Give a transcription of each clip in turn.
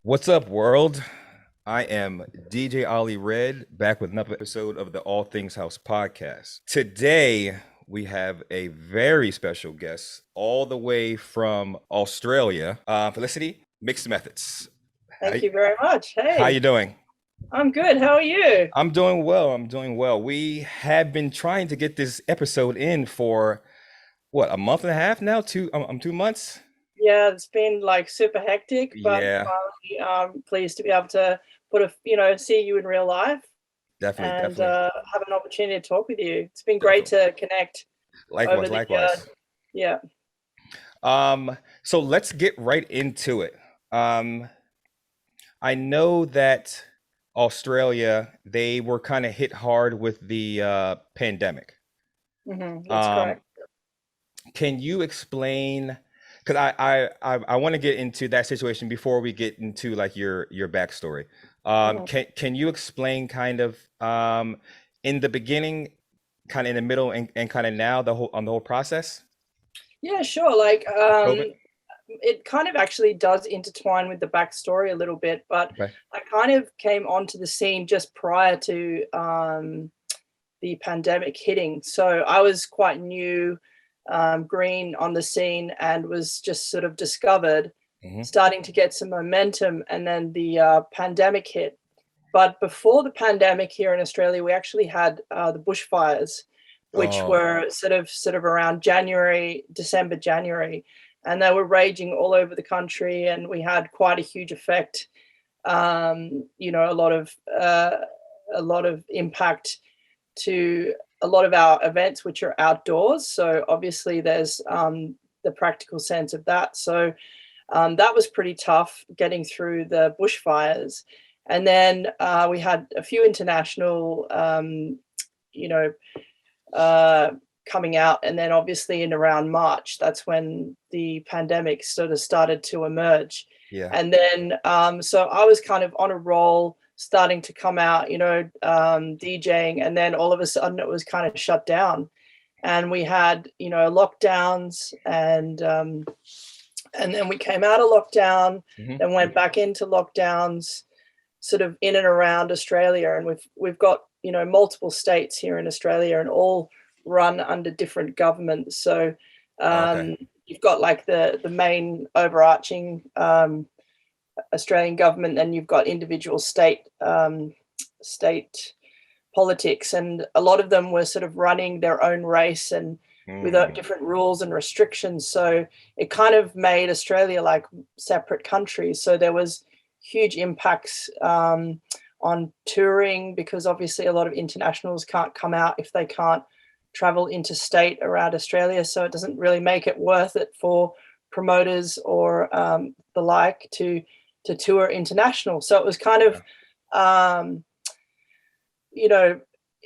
What's up, world? I am DJ Ollie Red, back with another episode of the All Things House podcast. Today, we have a very special guest, all the way from Australia, Felicity Mixed Methods. How, Thank you very much. how you Hey, doing? I'm good. How are you? I'm doing well. I'm doing well. We have been trying to get this episode in for what, a month and a half now? 2 months? Yeah, it's been like super hectic, but Yeah, finally, I'm pleased to be able to see you in real life definitely, and definitely, have an opportunity to talk with you. It's been great definitely. to connect over Likewise, the, likewise. yeah, So let's get right into it. Um, I know that Australia, they were kind of hit hard with the pandemic. that's Um, correct. can you explain? Because I want to get into that situation before we get into like your backstory. Mhm. Can you explain kind of in the beginning, kind of in the middle, and kind of now the whole process Yeah, sure. with COVID? It kind of actually does intertwine with the backstory a little bit, but Okay. I kind of came onto the scene just prior to the pandemic hitting. So I was quite new, green on the scene, and was just sort of discovered, Hmm. starting to get some momentum. And then the pandemic hit. But before the pandemic here in Australia, we actually had the bushfires, which Oh, were sort of around January, December, January, and they were raging all over the country, and we had quite a huge effect. You know, a lot of impact to a lot of our events, which are outdoors. So obviously, there's the practical sense of that. So that was pretty tough getting through the bushfires. And then we had a few international, you know, uh, coming out. And then obviously in around March, that's when the pandemic sort of started to emerge. yeah. And then, so I was kind of on a roll, starting to come out, DJing. And then all of a sudden it was kind of shut down. And we had, lockdowns, and then we came out of lockdown, Hmm. then went back into lockdowns, sort of in and around Australia. And we've got multiple states here in Australia, and all run under different governments. So Okay. you've got like the main overarching Australian government, and you've got individual state politics, and a lot of them were sort of running their own race and without Mm, different rules and restrictions. So it kind of made Australia like separate countries. So there was huge impacts on touring, because obviously a lot of internationals can't come out if they can't travel interstate around Australia. So it doesn't really make it worth it for promoters or the like to tour international. So it was kind of yeah. um,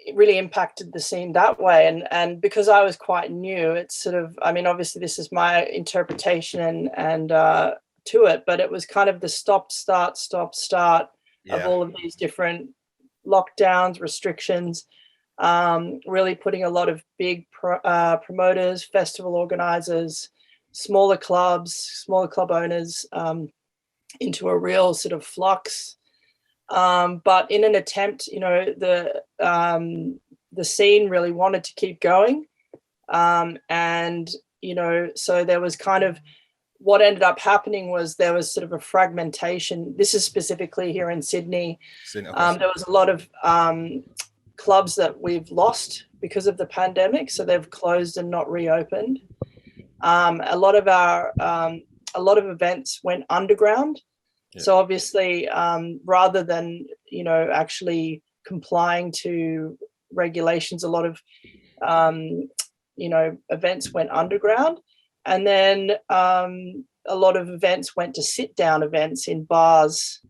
it really impacted the scene that way. And because I was quite new, it's sort of, I mean, obviously this is my interpretation and to it, but it was kind of the stop start of Yeah. all of these different lockdowns, restrictions, really putting a lot of big promoters, festival organizers, smaller club owners, into a real sort of flux. But in an attempt, the scene really wanted to keep going, and so there was kind of, what ended up happening was there was sort of a fragmentation. This is specifically here in Sydney. Okay. There was a lot of clubs that we've lost because of the pandemic, so they've closed and not reopened. A lot of a lot of events went underground. Yeah. So obviously, rather than actually complying to regulations, a lot of events went underground, and then a lot of events went to sit down events in bars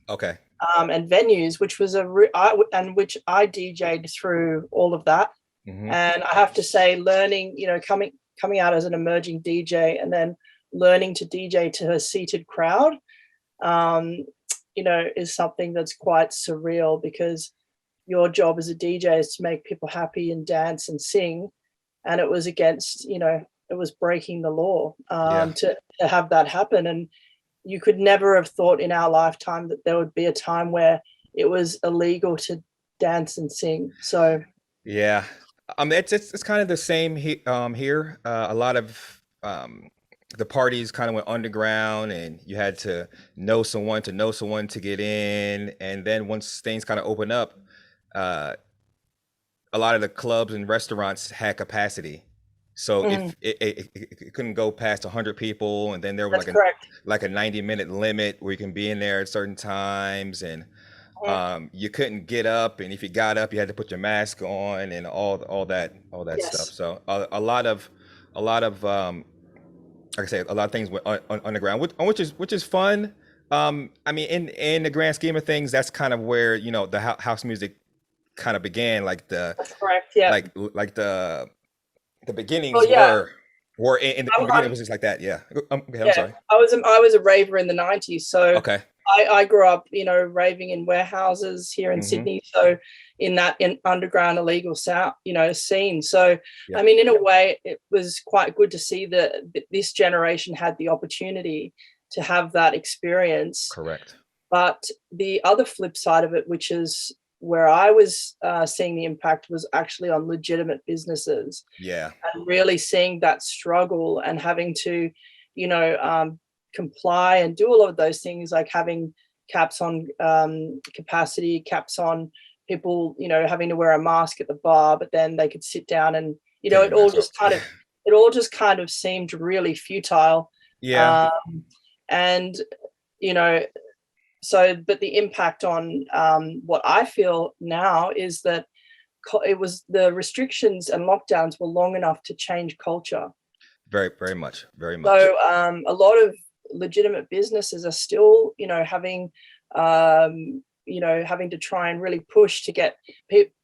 Okay. and venues, which was and which I DJ'd through all of that. Hmm. And I have to say, learning, coming out as an emerging DJ, and then learning to DJ to a seated crowd, um, is something that's quite surreal, because your job as a DJ is to make people happy and dance and sing. And it was against, it was breaking the law Yeah. to have that happen. And you could never have thought in our lifetime that there would be a time where it was illegal to dance and sing. So Yeah. It's kind of the same here. A lot of the parties kind of went underground, and you had to know someone to get in. And then once things kind of open up, uh, a lot of the clubs and restaurants had capacity. So if it couldn't go past 100 people, and then there was that's correct. like a 90-minute limit where you can be in there at certain times, and Mhm. you couldn't get up, and if you got up, you had to put your mask on and all that stuff. Yes, So a lot of like I say, a lot of things went underground, which is fun. I mean, in the grand scheme of things, that's kind of where the house music kind of began. that's correct. Yeah. Like the Well, beginnings yeah. were in the beginning. It I'm was just like that. Yeah. Okay, I'm yeah. sorry. I was a raver in the '90s, so Okay. I grew up, raving in warehouses here in Mm-hmm. Sydney. So in underground illegal sound, scene. So Yeah. I mean, in a way, it was quite good to see that this generation had the opportunity to have that experience. Correct. But the other flip side of it, which is where I was seeing the impact, was actually on legitimate businesses, Yeah. and really seeing that struggle and having to, you know, um, comply and do all of those things, like having caps on capacity, caps on people, having to wear a mask at the bar, but then they could sit down and, Take it your all mask off. just kind of, it all just kind of seemed really futile. Yeah. Um, and, you know, so, but the impact on what I feel now is that it was the restrictions and lockdowns were long enough to change culture. Very, very much. Very much. So a lot of legitimate businesses are still, having to try and really push to get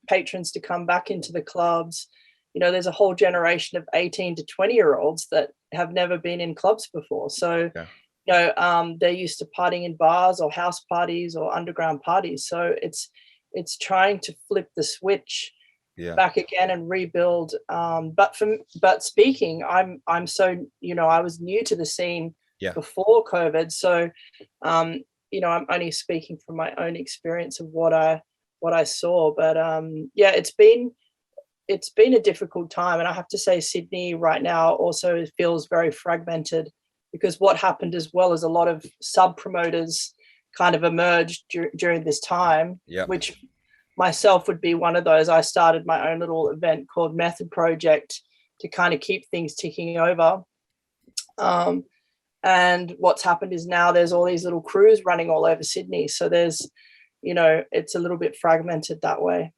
patrons to come back into the clubs. There's a whole generation of 18 to 20-year-olds that have never been in clubs before. So, Yeah. they're used to partying in bars or house parties or underground parties. So it's trying to flip the switch Yeah. back again and rebuild. But speaking, I'm so, I was new to the scene Yeah. before COVID, so I'm only speaking from my own experience of what I saw. But yeah, it's been a difficult time, and I have to say Sydney right now also feels very fragmented, because what happened as well is a lot of sub promoters kind of emerged during this time, Yeah. which myself would be one of those. I started my own little event called Method Project to kind of keep things ticking over. And what's happened is now there's all these little crews running all over Sydney. So it's a little bit fragmented that way.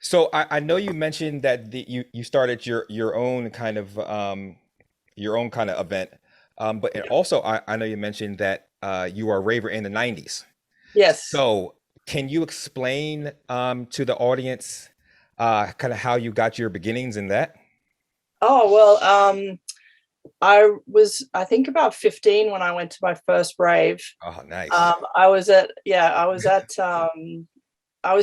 So I know you mentioned that you started your own kind of event, but and also I know you mentioned that you are a raver in the '90s. Yes. So can you explain to the audience kind of how you got your beginnings in that? Oh, well, I think about 15 when I went to my first rave. Oh, nice. I was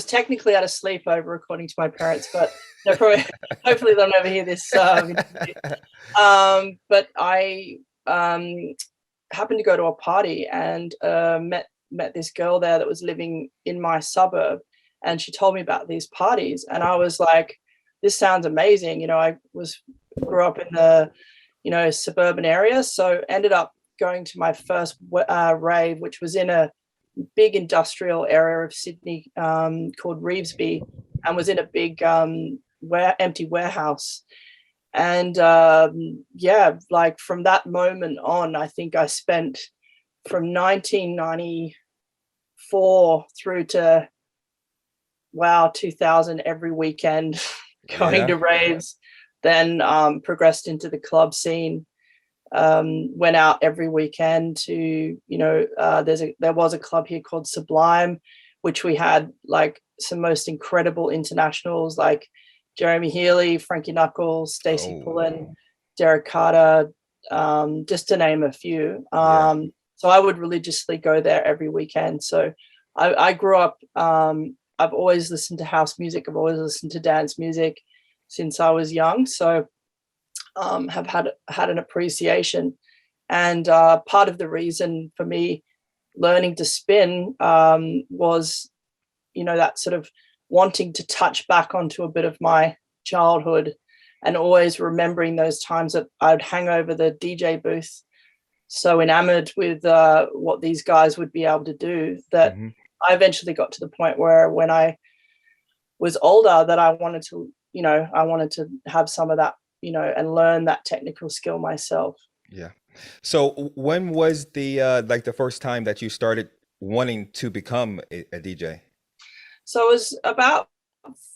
technically at a sleepover, according to my parents, but they're probably, hopefully they'll never hear this interview. But I happened to go to a party and met this girl there that was living in my suburb, and she told me about these parties, and I was like, "This sounds amazing." I grew up in the suburban area, so ended up going to my first rave, which was in a big industrial area of Sydney called Revesby, and was in a big empty warehouse. And yeah, like from that moment on, I think I spent from 1994 through to 2000 every weekend going Yeah. to raves. Then progressed into the club scene. Went out every weekend to, there was a club here called Sublime, which we had like some most incredible internationals like Jeremy Healy, Frankie Knuckles, Stacey Oh, Pullen, Derek Carter, just to name a few. yeah. So I would religiously go there every weekend. So I grew up, I've always listened to house music. I've always listened to dance music since I was young. So have had an appreciation. And part of the reason for me learning to spin was, that sort of wanting to touch back onto a bit of my childhood and always remembering those times that I'd hang over the DJ booth, so enamored with what these guys would be able to do, that Hmm. I eventually got to the point where when I was older that I wanted to have some of that, and learn that technical skill myself. Yeah. So when was the like the first time that you started wanting to become a DJ? So it was about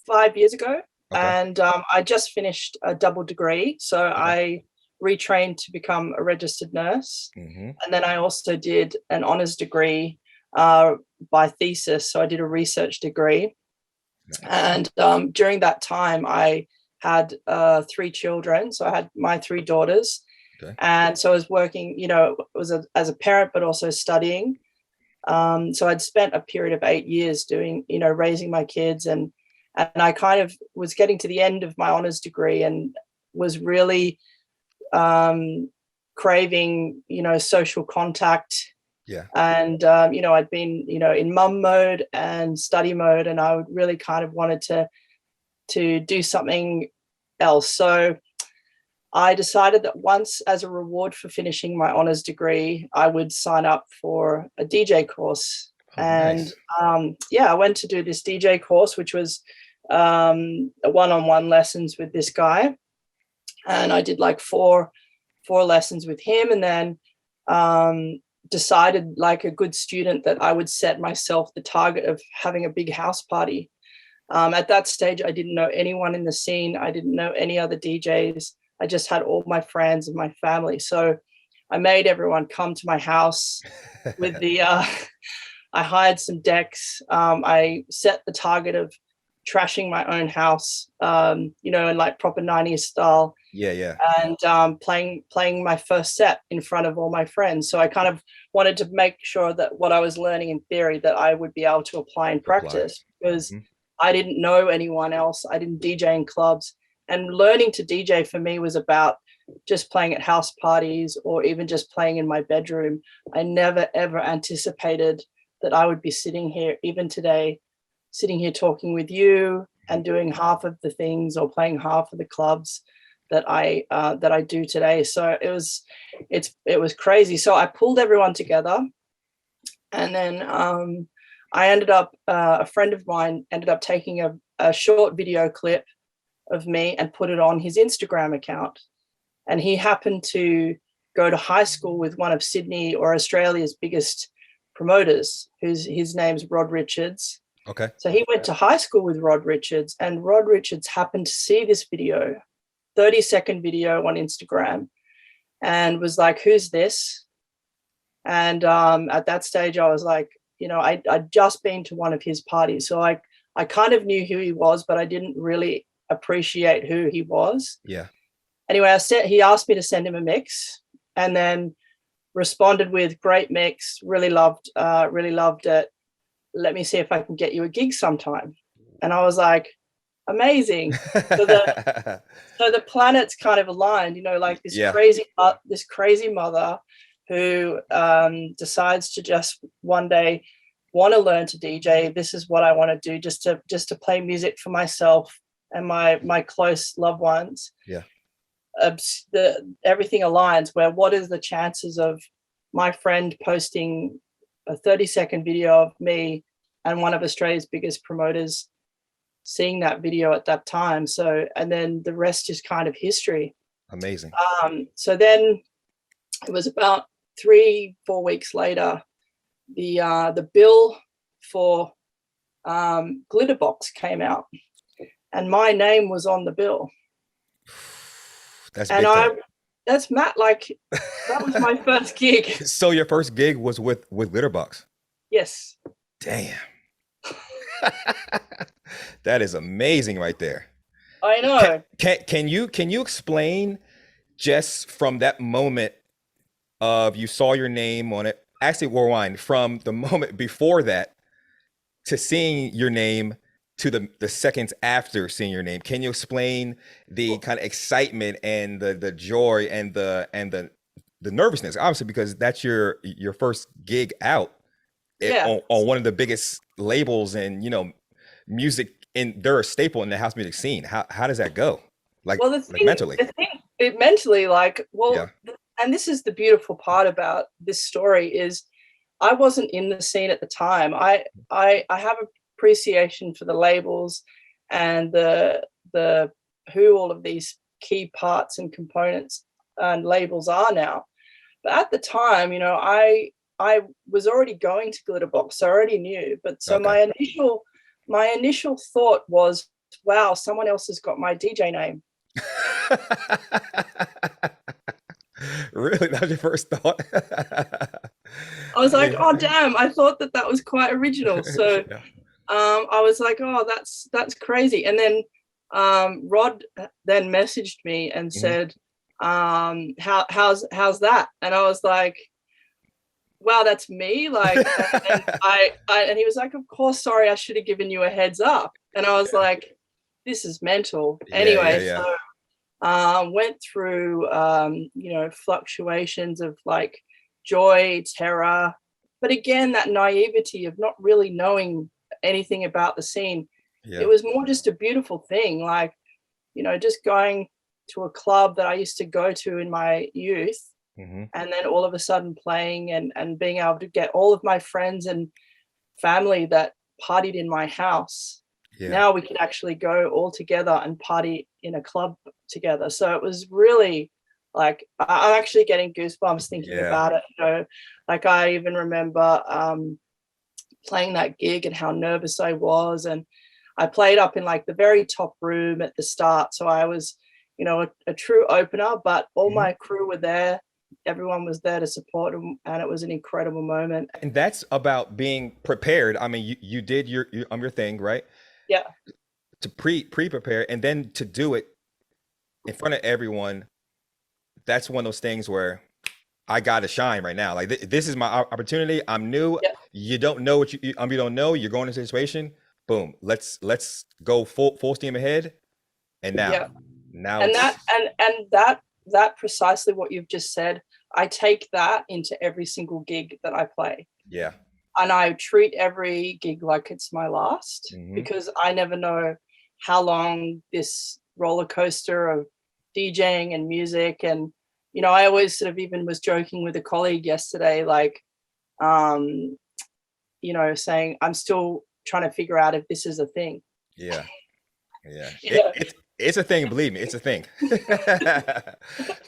5 years ago, Okay. and I just finished a double degree. So Okay. I retrained to become a registered nurse, Hmm. and then I also did an honors degree uh, by thesis. So I did a research degree, Nice. and during that time, I had 3 children. So I had my 3 daughters, Okay. and so I was working, as a parent, but also studying. So I'd spent a period of 8 years doing, raising my kids, and I kind of was getting to the end of my honors degree and was really craving, social contact. Yeah. And I'd been, in mum mode and study mode, and I really kind of wanted to do something else. So I decided that once, as a reward for finishing my honors degree, I would sign up for a DJ course. Oh, And nice. I went to do this DJ course, which was a one-on-one lessons with this guy. And I did like four lessons with him, and then decided, like a good student, that I would set myself the target of having a big house party. At that stage, I didn't know anyone in the scene. I didn't know any other DJs. I just had all my friends and my family. So I made everyone come to my house with the, I hired some decks. I set the target of trashing my own house, in like proper 90s style, Yeah, yeah. and playing my first set in front of all my friends. So I kind of wanted to make sure that what I was learning in theory, that I would be able to apply in Apply. practice, because Hmm. I didn't know anyone else. I didn't DJ in clubs, and learning to DJ for me was about just playing at house parties or even just playing in my bedroom. I never ever anticipated that I would be sitting here, even today, sitting here talking with you and doing half of the things or playing half of the clubs that I do today. So it was crazy. So I pulled everyone together, and then I ended up a friend of mine ended up taking a short video clip of me and put it on his Instagram account. And he happened to go to high school with one of Sydney or Australia's biggest promoters, his name's Rod Richards. Okay. So he went to high school with Rod Richards, and Rod Richards happened to see this video, 30-second video on Instagram, and was like, "Who's this?" And at that stage, I was like, I'd just been to one of his parties, so I kind of knew who he was, but I didn't really appreciate who he was. Yeah. Anyway, he asked me to send him a mix, and then responded with, "Great mix, really loved it. Let me see if I can get you a gig sometime." And I was like, amazing. So the so the planets kind of aligned, like Yeah. this crazy mother who decides to just one day want to learn to DJ. This is what I want to do, just to play music for myself and my close loved ones. Yeah. Everything aligns. Where what is the chances of my friend posting a 30-second video of me and one of Australia's biggest promoters seeing that video at that time? So, and then the rest is kind of history. Amazing. So then it was about 3-4 weeks later, the bill for Glitterbox came out, and my name was on the bill. That's And big time. that's Matt, like, that was my first gig. So your first gig was with Glitterbox. Yes. Damn. That is amazing right there. I Can, know. can you explain just from that moment of you saw your name on it? Actually, rewind from the moment before that to seeing your name to the seconds after seeing your name. Can you explain the kind of excitement and the joy and the the nervousness, obviously, because that's your first gig out Yeah. on one of the biggest labels and music, and they're a staple in the house music scene. How does that go? Well, Like mentally? it mentally, like, Yeah. well, and this is the beautiful part about this story is I wasn't in the scene at the time. I have appreciation for the labels and the who all of these key parts and components and labels are now. But at the time, I was already going to Glitterbox, so I already knew. But so Okay. my initial thought was, wow, someone else has got my DJ name. Really? That was your first thought? I was I like, mean, oh damn, I thought that was quite original. So yeah. I was like, oh, that's crazy. And then Rod then messaged me and Mhm. said, how's that? And I was like, wow, that's me. Like, and and he was like, of course, sorry, I should have given you a heads up. And I was like, this is mental. Yeah, yeah, Anyway, yeah. so went through fluctuations of like joy, terror, but again, that naivety of not really knowing anything about the scene. It Yeah. was more just a beautiful thing, like, just going to a club that I used to go to in my youth, Hmm. and then all of a sudden playing and being able to get all of my friends and family that partied in my house. Yeah. Now we can actually go all together and party in a club together. So it was really like, I'm actually getting goosebumps thinking Yeah. about it. Like I even remember playing that gig and how nervous I was. And I played up in like the very top room at the start. So I was, a true opener, but all Mhm. my crew were there. Everyone was there to support them. And it was an incredible moment. And that's about being prepared. I mean, you did your thing, right? Yeah. To prepare and then to do it in front of everyone. That's one of those things where I got to shine right now. Like this is my opportunity. I'm new. Yeah. You don't know what you don't know. You're going into a situation. Boom. Let's go full steam ahead. And Yeah. now And it's that precisely what you've just said, I take that into every single gig that I play, yeah. and I treat every gig like it's my last, Hmm. because I never know how long this roller coaster of DJing and music. And I always sort of even was joking with a colleague yesterday, like um saying I'm still trying to figure out if this is a thing. Yeah. Yeah. Yeah. It's a thing. Believe me, it's a thing.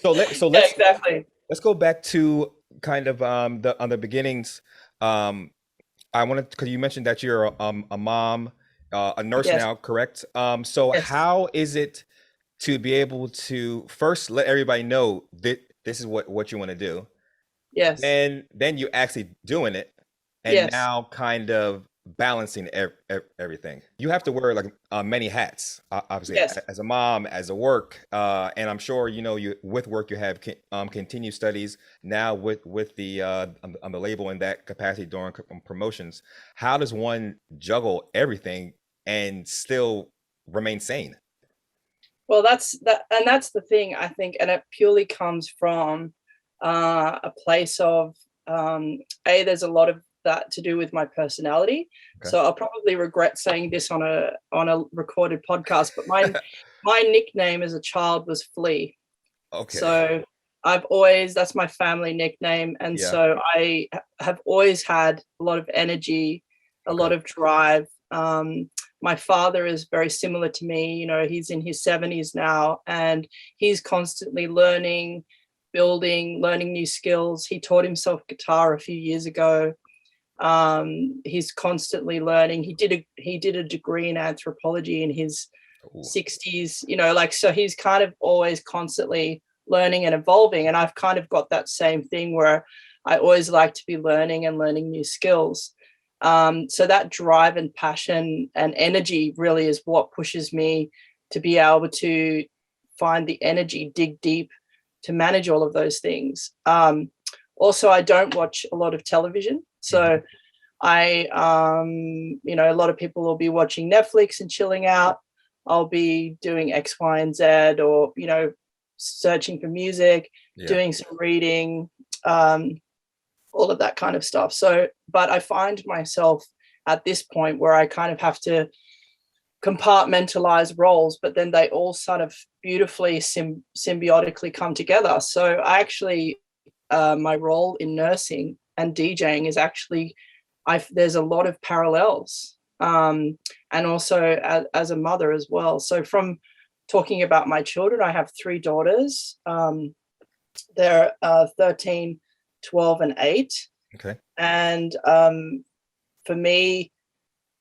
So Yeah, exactly. let's go back to kind of the on the beginnings. Um, I wanted, because you mentioned that you're a mom, a nurse Yes. now, correct? So Yes. how is it to be able to first let everybody know that this is what you want to do, Yes. then you actually doing it, and Yes. now kind of balancing everything. You have to wear like many hats, obviously, Yes. as a mom, as a work, and I'm sure you with work you have continued studies now with the on the label in that capacity during promotions. How does one juggle everything and still remain sane? Well, that's the thing, I think, and it purely comes from a place of there's a lot of that to do with my personality. Okay. So I'll probably regret saying this on a recorded podcast, but my nickname as a child was Flea. Okay. So I've always, that's my family nickname, and Yeah. so I have always had a lot of energy, a Okay. lot of drive. My father is very similar to me. He's in his 70s now, and he's constantly learning, building, learning new skills. He taught himself guitar a few years ago. He's constantly learning. He did a degree in anthropology in his Ooh. 60s. Like, so he's kind of always constantly learning and evolving, and I've kind of got that same thing where I always like to be learning and learning new skills. So that drive and passion and energy really is what pushes me to be able to find the energy, dig deep, to manage all of those things. Also, I don't watch a lot of television, Hmm. so I a lot of people will be watching Netflix and chilling out. I'll be doing X, Y, and Z, or searching for music. Yeah. doing some reading, all of that kind of stuff. So, but I find myself at this point where I kind of have to compartmentalize roles, but then they all sort of beautifully symbiotically come together. So I actually, my role in nursing and DJing is actually, there's a lot of parallels, and also as a mother as well. So from talking about my children, I have 3 daughters. They're 13, 12, and 8. Okay. And for me,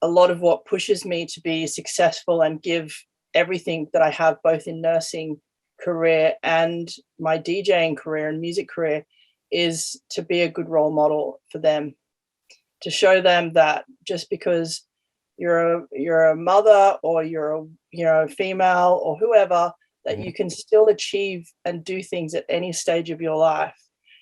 a lot of what pushes me to be successful and give everything that I have, both in nursing career and my DJing career and music career, is to be a good role model for them, to show them that just because you're a mother, or you're a female, or whoever, that you can still achieve and do things at any stage of your life.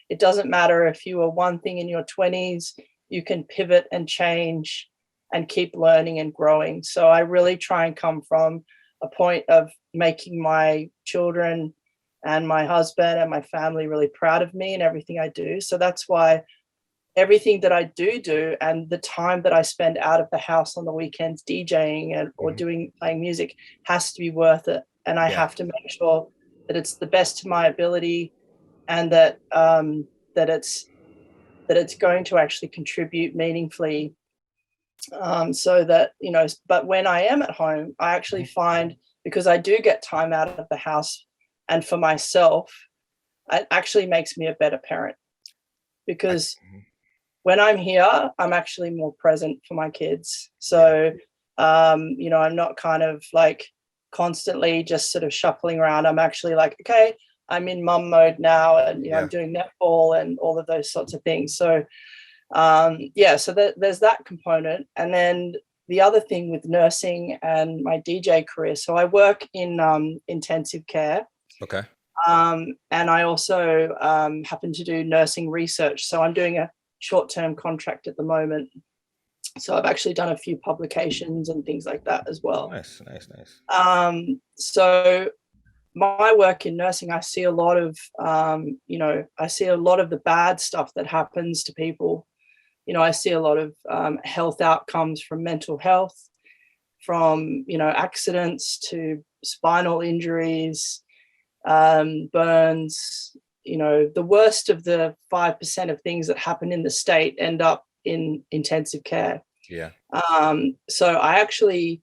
It doesn't matter if you are one thing in your 20s, you can pivot and change and keep learning and growing. So I really try and come from a point of making my children and my husband and my family really proud of me and everything I do. So that's why everything that I do and the time that I spend out of the house on the weekends DJing and or playing music has to be worth it. And I have to make sure that it's the best to my ability, and that that it's going to actually contribute meaningfully, so that, but when I am at home, I actually find, because I do get time out of the house and for myself, it actually makes me a better parent, because when I'm here, I'm actually more present for my kids. So, I'm not kind of like constantly just sort of shuffling around. I'm actually like, okay, I'm in mum mode now, and I'm doing netball and all of those sorts of things. So so there's that component. And then the other thing with nursing and my DJ career, so I work in intensive care. Okay. And I also happen to do nursing research. So I'm doing a short-term contract at the moment. So I've actually done a few publications and things like that as well. Nice. So my work in nursing, I see a lot of, I see a lot of the bad stuff that happens to people. I see a lot of health outcomes from mental health, from, accidents to spinal injuries, burns. The worst of the 5% of things that happen in the state end up in intensive care. Yeah. So I actually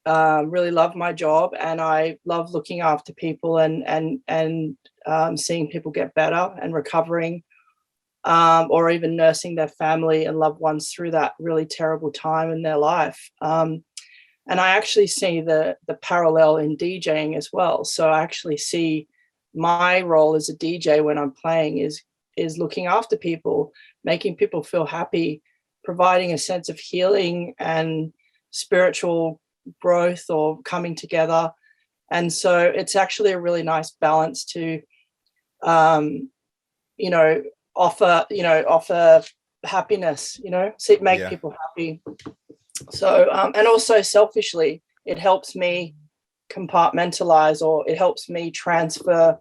really love my job, and I love looking after people and seeing people get better and recovering, or even nursing their family and loved ones through that really terrible time in their life. And I actually see the parallel in DJing as well. So I actually see my role as a DJ when I'm playing is looking after people, making people feel happy, providing a sense of healing and spiritual growth or coming together. And so it's actually a really nice balance to, offer happiness, make people happy. So, and also selfishly, it helps me compartmentalize, or it helps me transfer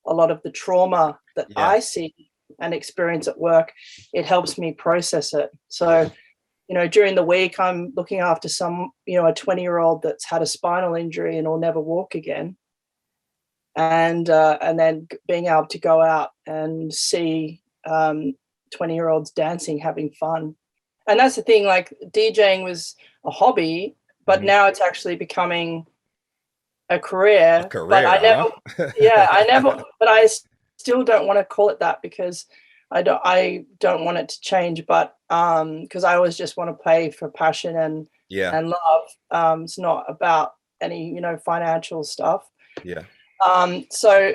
a lot of the trauma that I see and experience at work. It helps me process it. So, during the week, I'm looking after some, a 20-year-old that's had a spinal injury and will never walk again. And then being able to go out and see 20-year-olds dancing, having fun. And that's the thing, like DJing was a hobby, but now it's actually becoming a career. But I never, but I still don't want to call it that, because I don't want it to change, but because I always just want to play for passion and love. It's not about any, financial stuff. So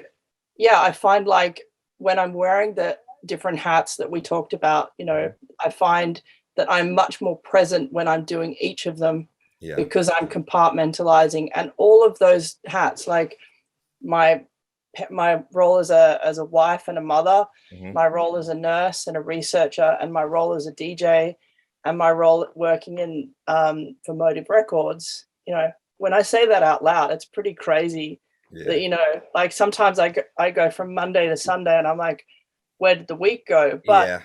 I find, like, when I'm wearing the different hats that we talked about, I find that I'm much more present when I'm doing each of them, because I'm compartmentalizing. And all of those hats, like my role as a wife and a mother, my role as a nurse and a researcher, and my role as a DJ, and my role working in for Motive Records. When I say that out loud, it's pretty crazy Yeah. that, you know, like sometimes I go from Monday to Sunday and I'm like, where did the week go? But, Yeah.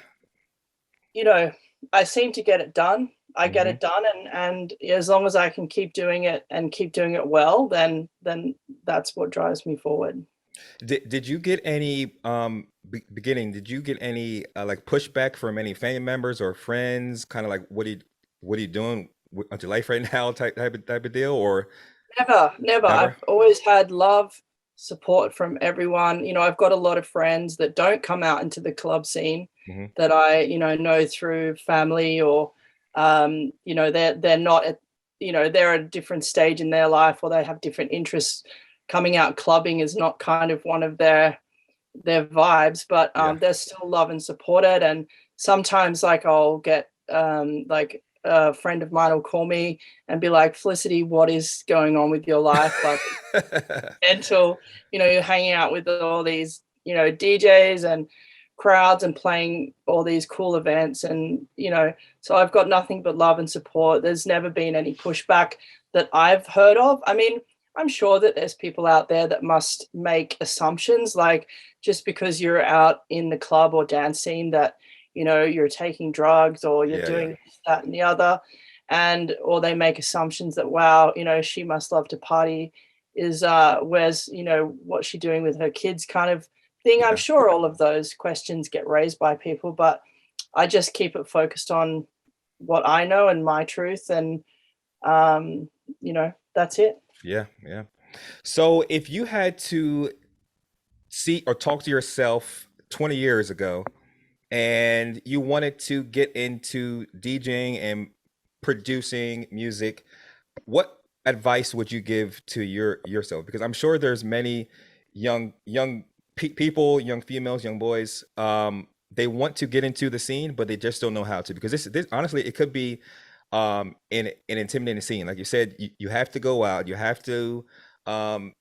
you know, I seem to get it done. I get Hmm. it done, and as long as I can keep doing it and keep doing it well, then that's what drives me forward. Did you get any beginning? Did you get any like pushback from any family members or friends? Kind of like what are you doing with your life right now? Type of deal or Never, never. never? I've always had love, support from everyone. You know, I've got a lot of friends that don't come out into the club scene Hmm. that I, you know through family or, you know, they're not at, you know, they're at a different stage in their life or they have different interests. Coming out clubbing is not kind of one of their vibes, but Yeah. they're still love and supported. And sometimes, like, I'll get like a friend of mine will call me and be like, Felicity, what is going on with your life? Like, until, you know, you're hanging out with all these, you know, DJs and crowds and playing all these cool events, and, you know, so I've got nothing but love and support. There's never been any pushback that I've heard of. I mean, I'm sure that there's people out there that must make assumptions, like, just because you're out in the club or dance scene, that, you know, you're taking drugs or you're Yeah. Yeah. doing this, that and the other. And or they make assumptions that, wow, you know, she must love to party, is where's, you know, what's she doing with her kids, kind of thing. I'm Yeah. sure all of those questions get raised by people, but I just keep it focused on what I know and my truth, and um, you know, that's it. Yeah. Yeah. So if you had to see or talk to yourself 20 years ago and you wanted to get into DJing and producing music, what advice would you give to yourself? Because I'm sure there's many young people, young females, young boys. They want to get into the scene, but they just don't know how to. Because this honestly, it could be an intimidating scene. Like you said, you have to go out, you have to um,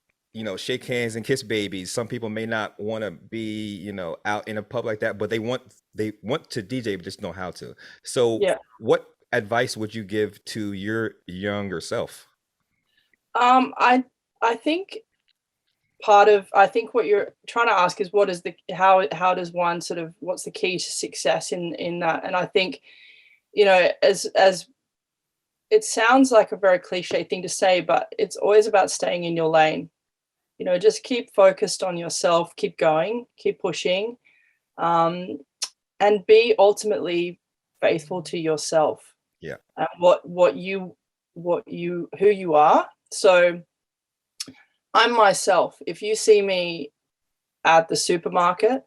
shake hands and kiss babies. Some people may not want to be, out in a pub like that, but they want to DJ, but just know how to. So, Yeah. what advice would you give to your younger self? I think I think what you're trying to ask is, what is the how does one sort of, what's the key to success in that? And I think, you know, as it sounds like a very cliche thing to say, but it's always about staying in your lane. You know, just keep focused on yourself, keep going, keep pushing, um, and be ultimately faithful to yourself Yeah. and who you are. So I'm myself. If you see me at the supermarket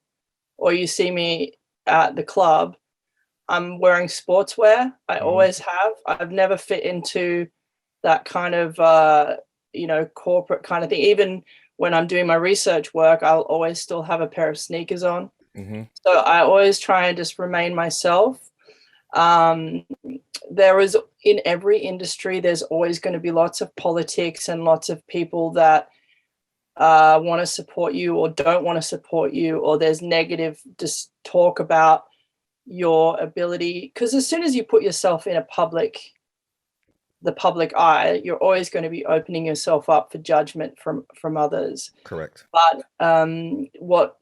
or you see me at the club, I'm wearing sportswear. I Hmm. always have. I've never fit into that kind of, you know, corporate kind of thing. Even when I'm doing my research work, I'll always still have a pair of sneakers on. Hmm. So I always try and just remain myself. Um, there is, in every industry, there's always going to be lots of politics and lots of people that want to support you or don't want to support you, or there's negative just talk about your ability. Because as soon as you put yourself in the public eye, you're always going to be opening yourself up for judgment from others. Correct. But what,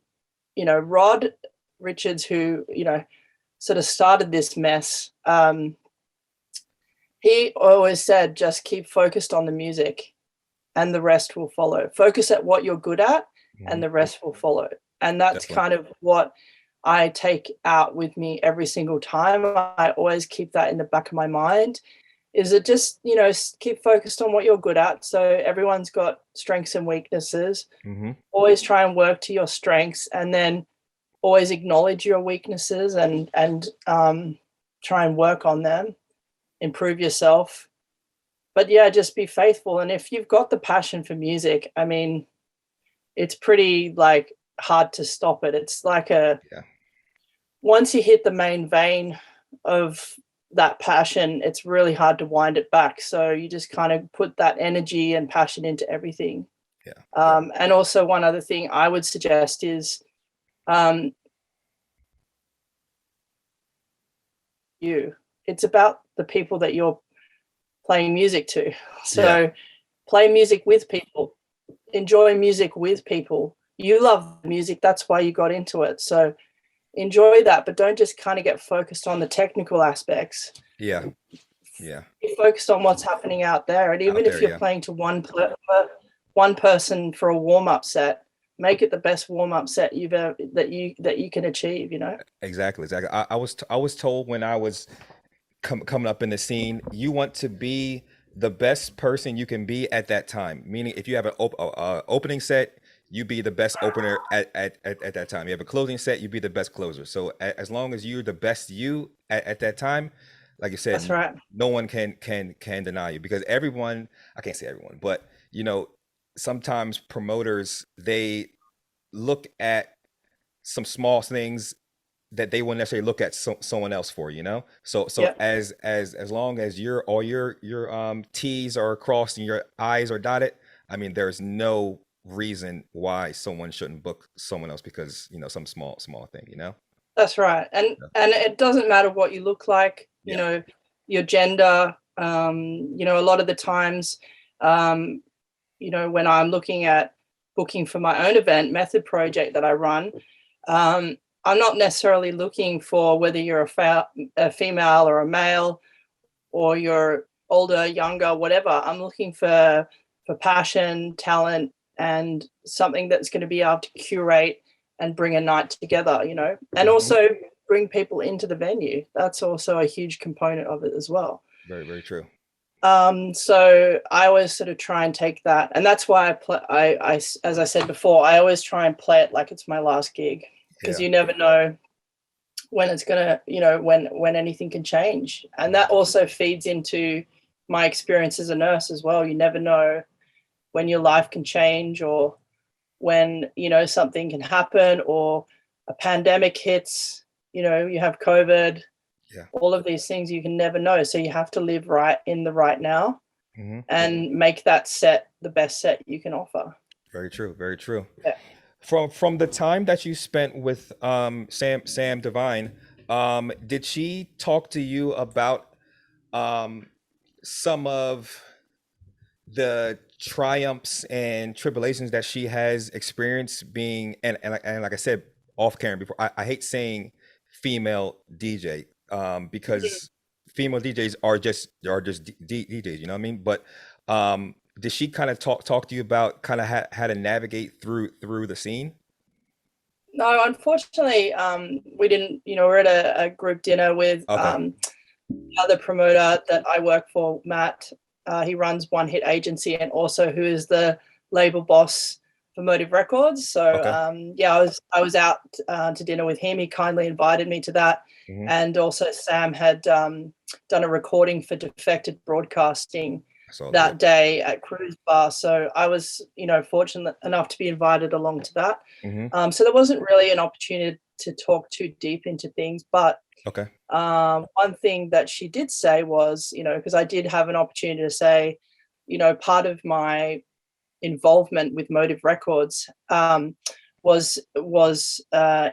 you know, Rod Richards, who, you know, sort of started this mess, he always said, just keep focused on the music and the rest will follow. Focus at what you're good at Hmm. and the rest will follow. And that's Definitely. kind of what I take out with me every single time. I always keep that in the back of my mind. Is it just, you know, keep focused on what you're good at. So everyone's got strengths and weaknesses. Hmm. Always try and work to your strengths, and then always acknowledge your weaknesses and try and work on them, improve yourself. But yeah, just be faithful. And if you've got the passion for music, I mean, it's pretty like hard to stop it. It's like a, Yeah. once you hit the main vein of that passion, it's really hard to wind it back. So you just kind of put that energy and passion into everything. Yeah. And also, one other thing I would suggest is, um, it's about the people that you're playing music to. Yeah. So play music with people. enjoy music with people. You love music, that's why you got into it. So enjoy that, but don't just kind of get focused on the technical aspects. Yeah. Yeah. Be focused on what's happening out there. And Out even there. if you're Yeah. playing to one person for a warm-up set, make it the best warm-up set that you can achieve, you know? Exactly. Exactly. I was told when I was coming up in the scene, you want to be the best person you can be at that time. Meaning, if you have an opening set, you be the best opener at that time. You have a closing set, you be the best closer. So as long as you're the best you at that time, like you That's said, right. no one can deny you, because everyone, I can't say everyone, but sometimes promoters, they look at some small things that they wouldn't necessarily look at someone else for, so Yeah, as long as all your t's are crossed and your i's are dotted, I mean, there's no reason why someone shouldn't book someone else because some small thing. that's right. And Yeah. it doesn't matter what you look like, Yeah. your gender. A lot of the times, um, when I'm looking at booking for my own event method project that I run, I'm not necessarily looking for whether you're a female or a male, or you're older, younger, whatever. I'm looking for passion, talent, and something that's going to be able to curate and bring a night together, and Hmm. also bring people into the venue. That's also a huge component of it as well. Very, very true. So I always sort of try and take that, and that's why as I said before, I always try and play it like it's my last gig, because Yeah. you never know when it's gonna, when anything can change, and that also feeds into my experience as a nurse as well. You never know when your life can change, or when something can happen, or a pandemic hits. You have COVID, Yeah. all of these things, you can never know. So you have to live right in the right now Hmm. and make that set the best set you can offer. Very true. Very true. Yeah. From the time that you spent with Sam Divine, did she talk to you about um, some of the triumphs and tribulations that she has experienced being, and like I said off camera before, I hate saying female DJ, because female DJs are just DJs, you know what I mean? But did she kind of talk to you about kind of how to navigate through the scene? No, unfortunately, we didn't. We're at a group dinner with Okay. other promoter that I work for, Matt. He runs One Hit Agency, and also who is the label boss for Motive Records. So Okay. yeah, I was out to dinner with him. He kindly invited me to that, Hmm. and also Sam had done a recording for Defected Broadcasting I saw that. that Yep. day at Cruise Bar. So I was, fortunate enough to be invited along to that. Hmm. So there wasn't really an opportunity to talk too deep into things, but Okay. one thing that she did say was, because I did have an opportunity to say, part of my involvement with Motive Records was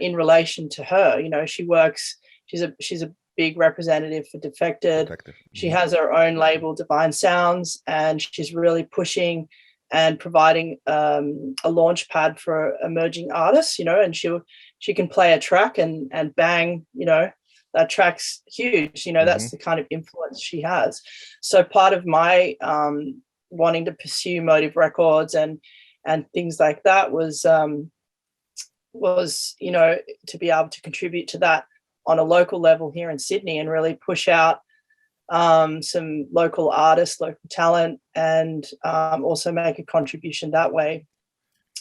in relation to her. She's a big representative for Defected. Effective. She Hmm. has her own label, Divine Sounds, and she's really pushing and providing a launch pad for emerging artists. And she can play a track and bang, that track's huge. Hmm. That's the kind of influence she has. So part of my wanting to pursue Motive Records and things like that was to be able to contribute to that on a local level here in Sydney, and really push out some local artists, local talent, and also make a contribution that way.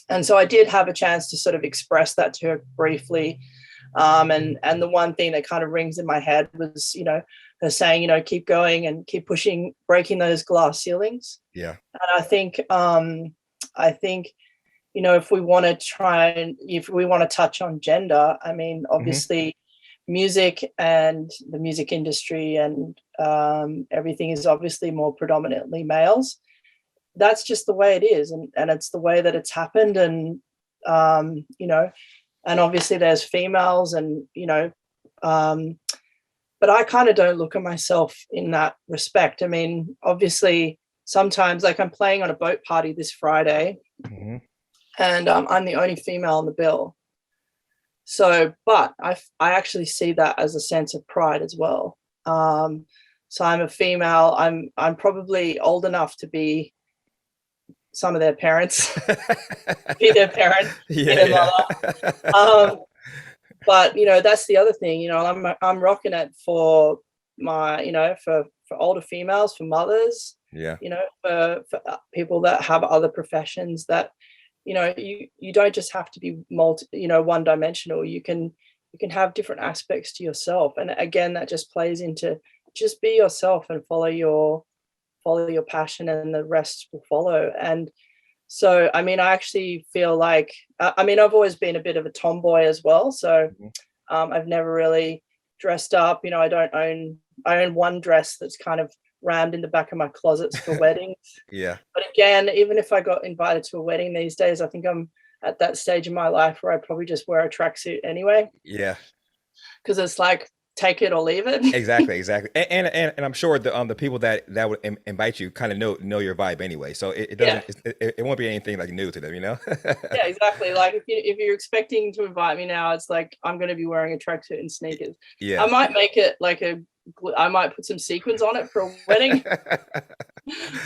And so I did have a chance to sort of express that to her briefly. And the one thing that kind of rings in my head was, her saying, keep going and keep pushing, breaking those glass ceilings. Yeah. And I think, if we want to touch on gender, I mean, Hmm. obviously music and the music industry and everything is obviously more predominantly males. That's just the way it is. And it's the way that it's happened. And, and obviously there's females and, but I kind of don't look at myself in that respect. I mean, obviously sometimes, like, I'm playing on a boat party this Friday, Hmm. and I'm the only female on the bill. So, but I actually see that as a sense of pride as well. So I'm a female. I'm probably old enough to be some of their parents, be their parent, be Yeah, their yeah. mother. Um, but that's the other thing. I'm rocking it for my, for older females, for mothers, Yeah. for people that have other professions that you don't just have to be one dimensional. You can have different aspects to yourself, and again that just plays into just be yourself and follow your passion, and the rest will follow. And so I mean I actually feel like I've always been a bit of a tomboy as well, so Mhm. I've never really dressed up. I own one dress that's kind of rammed in the back of my closets for weddings. Yeah. But again, even if I got invited to a wedding these days, I think I'm at that stage in my life where I probably just wear a tracksuit anyway, Yeah. because it's like take it or leave it. Exactly, exactly. And I'm sure the people that would invite you kind of know your vibe anyway. So it Yeah, doesn't it won't be anything like new to them, you know? yeah, exactly. Like if you're expecting to invite me now, it's like I'm going to be wearing a tracksuit and sneakers. I Yeah. might make it like I might put some sequins on it for a wedding,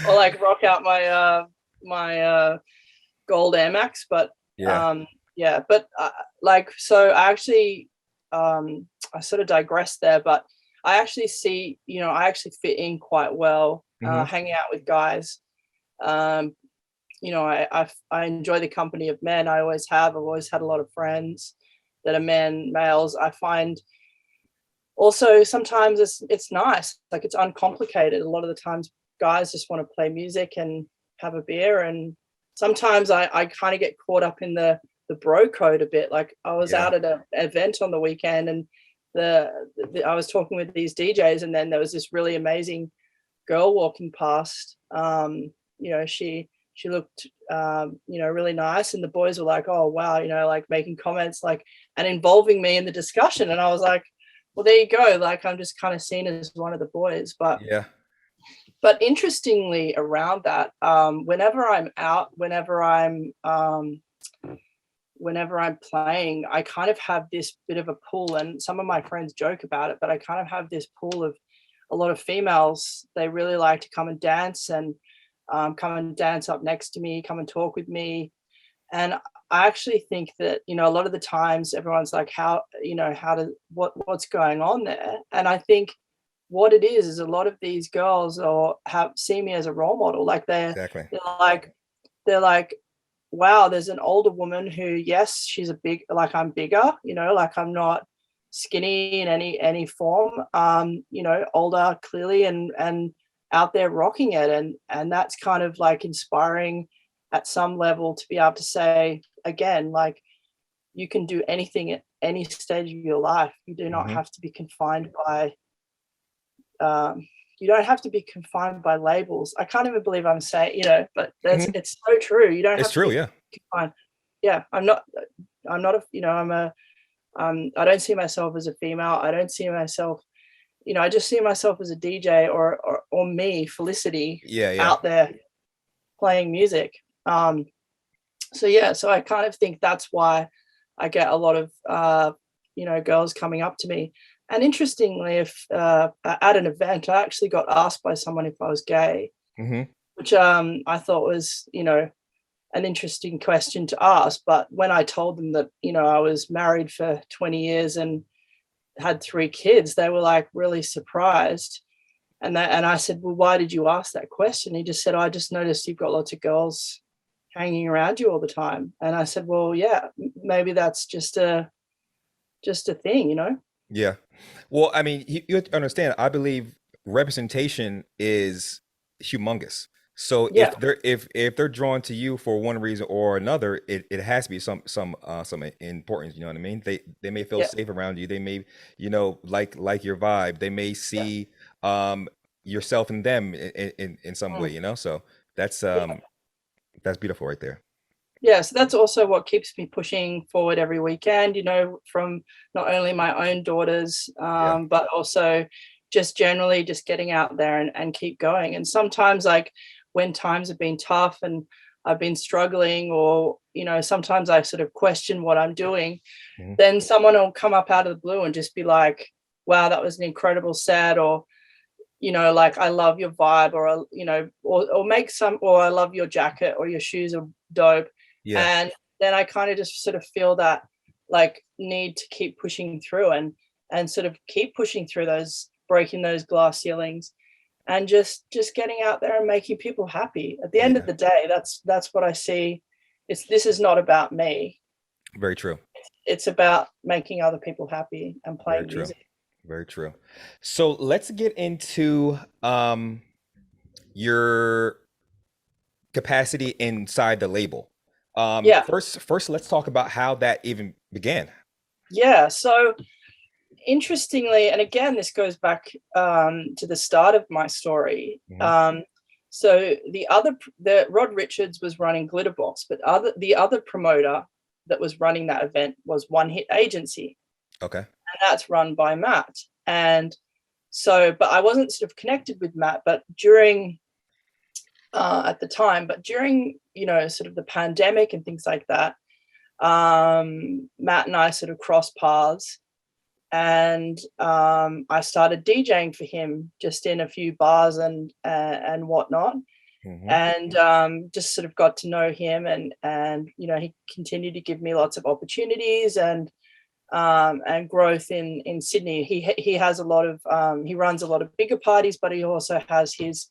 or like rock out my gold Air Max. But Yeah. yeah, but so I actually I sort of digressed there, but I actually see, I actually fit in quite well, Hmm. hanging out with guys. Um, I enjoy the company of men. I always have. I've always had a lot of friends that are males. I find also sometimes it's nice, like it's uncomplicated. A lot of the times guys just want to play music and have a beer, and sometimes I kind of get caught up in the bro code a bit. Like I was Yeah. out at an event on the weekend, and I was talking with these DJs, and then there was this really amazing girl walking past. She looked really nice, and the boys were like, oh wow, like making comments like and involving me in the discussion, and I was like, well, there you go. Like I'm just kind of seen as one of the boys. But Yeah. interestingly around that, whenever I'm out, whenever I'm playing, I kind of have this bit of a pull, and some of my friends joke about it, but I kind of have this pull of a lot of females. They really like to come and dance, and come and dance up next to me, come and talk with me. And I actually think that, a lot of the times everyone's like, what's going on there? And I think what it is a lot of these girls or have see me as a role model. Like Exactly. they're like, they're like, wow, there's an older woman who, yes, she's like I'm bigger, like I'm not skinny in any form, older clearly, and out there rocking it. And that's kind of like inspiring at some level to be able to say again, like you can do anything at any stage of your life. You do not Hmm. have to be confined by um, you don't have to be confined by labels. I can't even believe I'm saying, but Hmm. it's so true. You don't It's have to true, be yeah. confined. Yeah, I'm not a, I don't see myself as a female. I don't see myself, I just see myself as a DJ or me, Felicity, Yeah, yeah. out there playing music. So yeah, so I kind of think that's why I get a lot of girls coming up to me. And interestingly, if at an event, I actually got asked by someone if I was gay, Hmm. which I thought was an interesting question to ask. But when I told them that I was married for 20 years and had 3 kids, they were like really surprised. And I said, well, why did you ask that question? He just said, I just noticed you've got lots of girls hanging around you all the time. And I said, well, yeah, maybe that's just a thing. Yeah. Well, I mean, you have to understand, I believe representation is humongous. So Yeah, if they're drawn to you for one reason or another, it has to be some importance, you know what I mean? They may feel yeah, safe around you. They may, like your vibe. They may yeah, see yourself in them in some way, mm, So that's yeah. um that's beautiful right there. Yeah, so that's also what keeps me pushing forward every weekend, from not only my own daughters, Yeah. but also just generally just getting out there and keep going. And sometimes, like when times have been tough and I've been struggling, or, you know, sometimes I sort of question what I'm doing, Mhm. then someone will come up out of the blue and just be like, wow, that was an incredible set, or, you know, like, I love your vibe, or, you know, or make some, or I love your jacket, or your shoes are dope. Yeah. And then I kind of just sort of feel that like need to keep pushing through, and sort of keep pushing through those, breaking those glass ceilings, and just getting out there and making people happy. At the end of Yeah. the day, that's what I see. This is not about me. Very true. It's about making other people happy and Very playing true. music. Very true. So let's get into your capacity inside the label. Yeah. First, let's talk about how that even began. Yeah. So interestingly, and again, this goes back to the start of my story. Mhm. So the Rod Richards was running Glitterbox, but the other promoter that was running that event was One Hit Agency, Okay. and that's run by Matt. And so, but I wasn't sort of connected with Matt, but during at the time, but during, you know, sort of the pandemic and things like that, Matt and I sort of crossed paths, and I started DJing for him just in a few bars and whatnot, Hmm. and just sort of got to know him, and you know, he continued to give me lots of opportunities and growth in Sydney. He has a lot of he runs a lot of bigger parties, but he also has his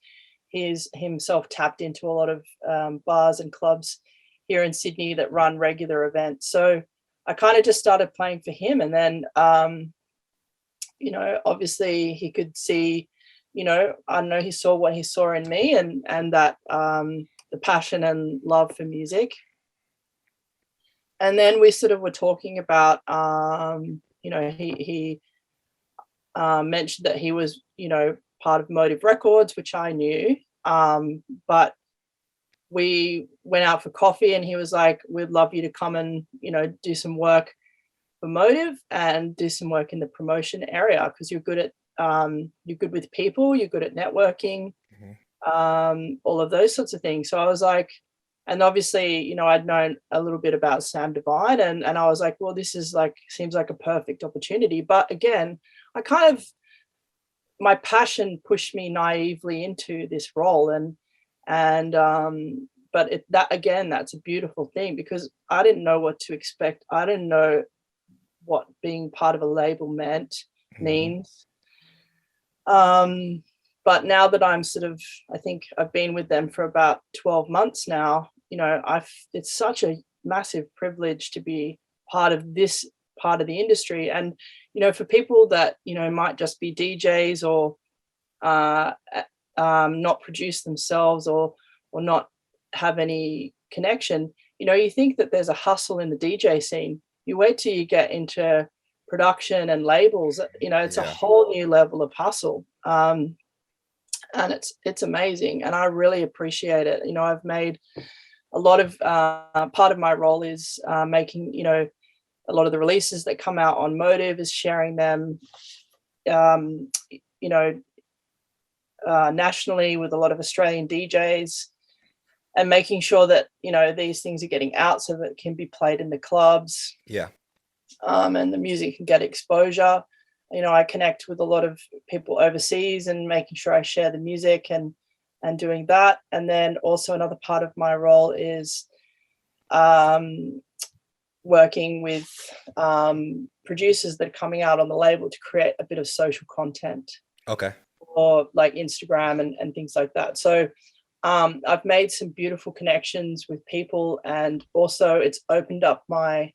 himself tapped into a lot of bars and clubs here in Sydney that run regular events. So I kind of just started playing for him, and then you know, obviously he could see, you know, I know he saw what he saw in me, and that the passion and love for music. And then we sort of were talking about you know, he mentioned that he was, you know, part of Motive Records, which I knew, but we went out for coffee, and he was like, we'd love you to come and, you know, do some work for Motive and do some work in the promotion area, because you're good with people, you're good at networking, Hmm. all of those sorts of things. So I was like, and obviously, you know, I'd known a little bit about Sam Divine, and I was like, well, this is like, seems like a perfect opportunity. But again, I kind of, my passion pushed me naively into this role, and but that again, that's a beautiful thing, because I didn't know what to expect. I didn't know what being part of a label Hmm. means. Um, but now that I'm sort of, I think I've been with them for about 12 months now, you know, it's such a massive privilege to be part of this part of the industry. And, you know, for people that, you know, might just be DJs, or uh, not produce themselves, or not have any connection, you know, you think that there's a hustle in the DJ scene. You wait till you get into production and labels, you know, it's a Yeah. whole new level of hustle. And it's amazing, and I really appreciate it. You know, I've made a lot of part of my role is making, you know, a lot of the releases that come out on Motive is sharing them, um, you know, nationally with a lot of Australian DJs, and making sure that, you know, these things are getting out so that it can be played in the clubs, Yeah. and the music can get exposure. You know, I connect with a lot of people overseas, and making sure I share the music, and doing that. And then also another part of my role is um, working with producers that are coming out on the label to create a bit of social content, Okay. or like Instagram and things like that. So I've made some beautiful connections with people, and also it's opened up my,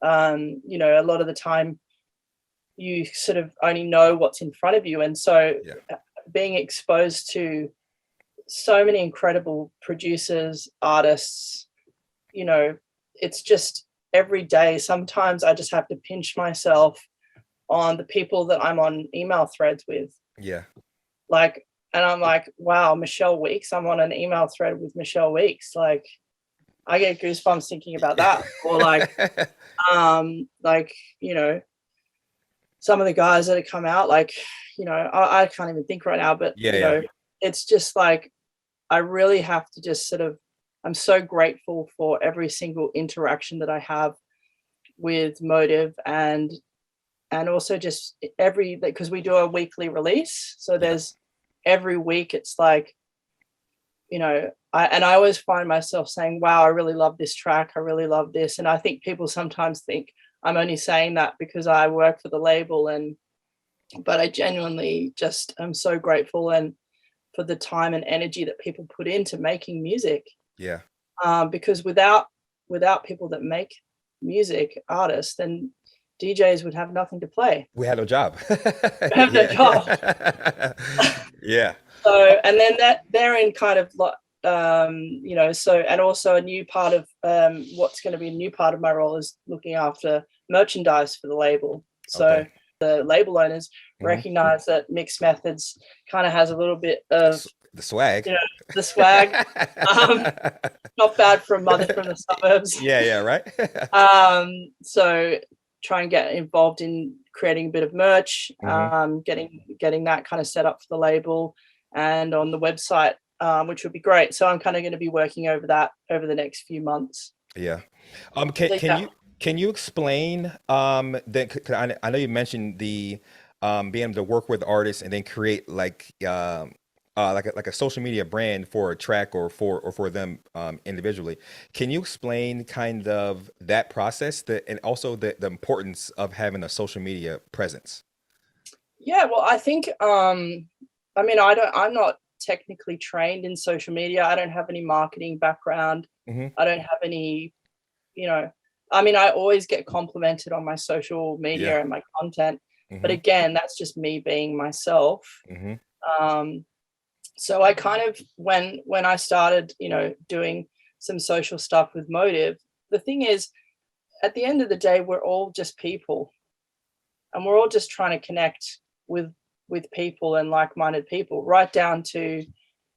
you know, a lot of the time you sort of only know what's in front of you. And so Yeah. being exposed to so many incredible producers, artists, you know, it's just every day. Sometimes I just have to pinch myself on the people that I'm on email threads with. Yeah. Like, and I'm like, wow, Michelle Weeks, I'm on an email thread with Michelle Weeks. Like, I get goosebumps thinking about that. Or like, you know, some of the guys that have come out, like, you know, I can't even think right now, but Yeah. you Yeah. know, it's just like, I really have to just sort of I'm so grateful for every single interaction that I have with Motive, and also just every, because we do a weekly release, so Yeah. there's every week it's like, you know, I always find myself saying, wow, I really love this track, I really love this. And I think people sometimes think I'm only saying that because I work for the label, and but I genuinely just am so grateful and for the time and energy that people put into making music. Yeah. Because without people that make music, artists, then DJs would have nothing to play. We had no job. Have no job. Yeah. Yeah. So, and then that therein kind of you know, so, and also a new part of what's going to be a new part of my role is looking after merchandise for the label. So Okay. the label owners Mhm. recognize that Mixed Methods kind of has a little bit of, The swag. you know, the swag. um, Not bad for a mother from the suburbs. Yeah, yeah, right. So try and get involved in creating a bit of merch, Hmm. getting that kind of set up for the label and on the website, which would be great. So I'm kind of going to be working over that over the next few months. Yeah. Can So can yeah, you can you explain that 'cause I know you mentioned the being able to work with artists and then create like a social media brand for a track or for them individually. Can you explain kind of that process and also the importance of having a social media presence? yeah. Well, I think I mean, I'm not technically trained in social media. I don't have any marketing background. Hmm. I don't have any, you know, I mean, I always get complimented on my social Yeah. media and my content, but Hmm. again, that's just me being myself. Hmm. Um, so I kind of, when I started, you know, doing some social stuff with Motive, the thing is, at the end of the day, we're all just people, and we're all just trying to connect with people and like-minded people, right down to,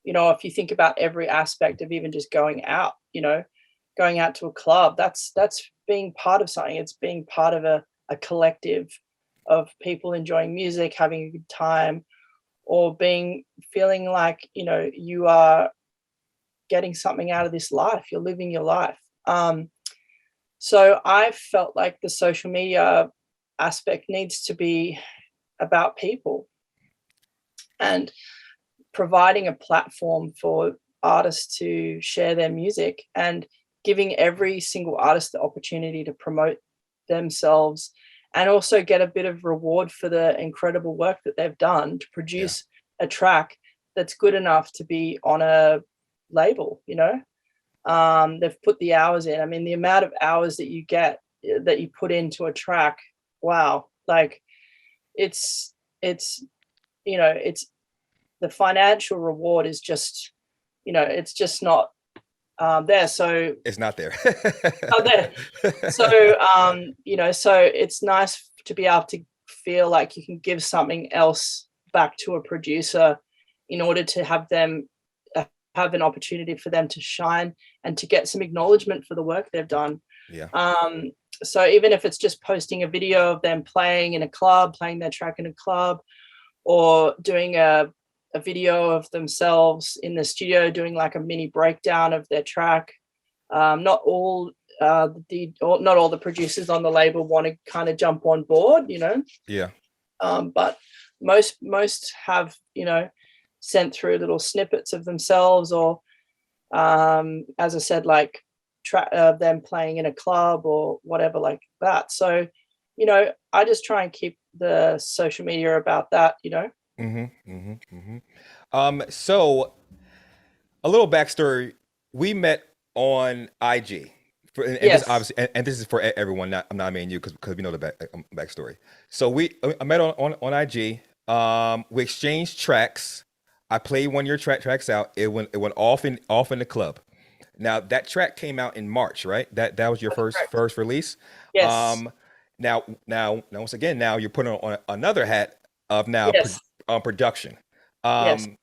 you know, if you think about every aspect of even just going out, you know, going out to a club, that's being part of something. It's being part of a collective of people enjoying music, having a good time, or being feeling like, you know, you are getting something out of this life, you're living your life. So I felt like the social media aspect needs to be about people and providing a platform for artists to share their music and giving every single artist the opportunity to promote themselves and also get a bit of reward for the incredible work that they've done to Yeah. produce a track that's good enough to be on a label, you know. They've put the hours in. I mean, the amount of hours that you get, that you put into a track, wow, like it's you know, it's the financial reward is just, you know, it's just not there. So It's not there. there. So you know, so it's nice to be able to feel like you can give something else back to a producer in order to have them have an opportunity for them to shine and to get some acknowledgement for the work they've done. Yeah. Um, so even if it's just posting a video of them playing in a club, playing their track in a club, or doing a video of themselves in the studio doing like a mini breakdown of their track. Not all not all the producers on the label want to kind of jump on board, you know, Yeah. but most have, you know, sent through little snippets of themselves, or as I said, like them playing in a club or whatever like that. So, you know, I just try and keep the social media about that, you know. Hmm. Hmm. Hmm. So a little backstory. We met on IG. And this Yes. obviously, and this is for everyone. I'm not meaning you because we know the backstory. So I met on IG. We exchanged tracks. I played one of your tracks out. It went off in the club. Now that track came out in March, right? That was your That's first correct. first release. Yes. Um, now once again, now you're putting on another hat of now Yes. production. Yes. Um,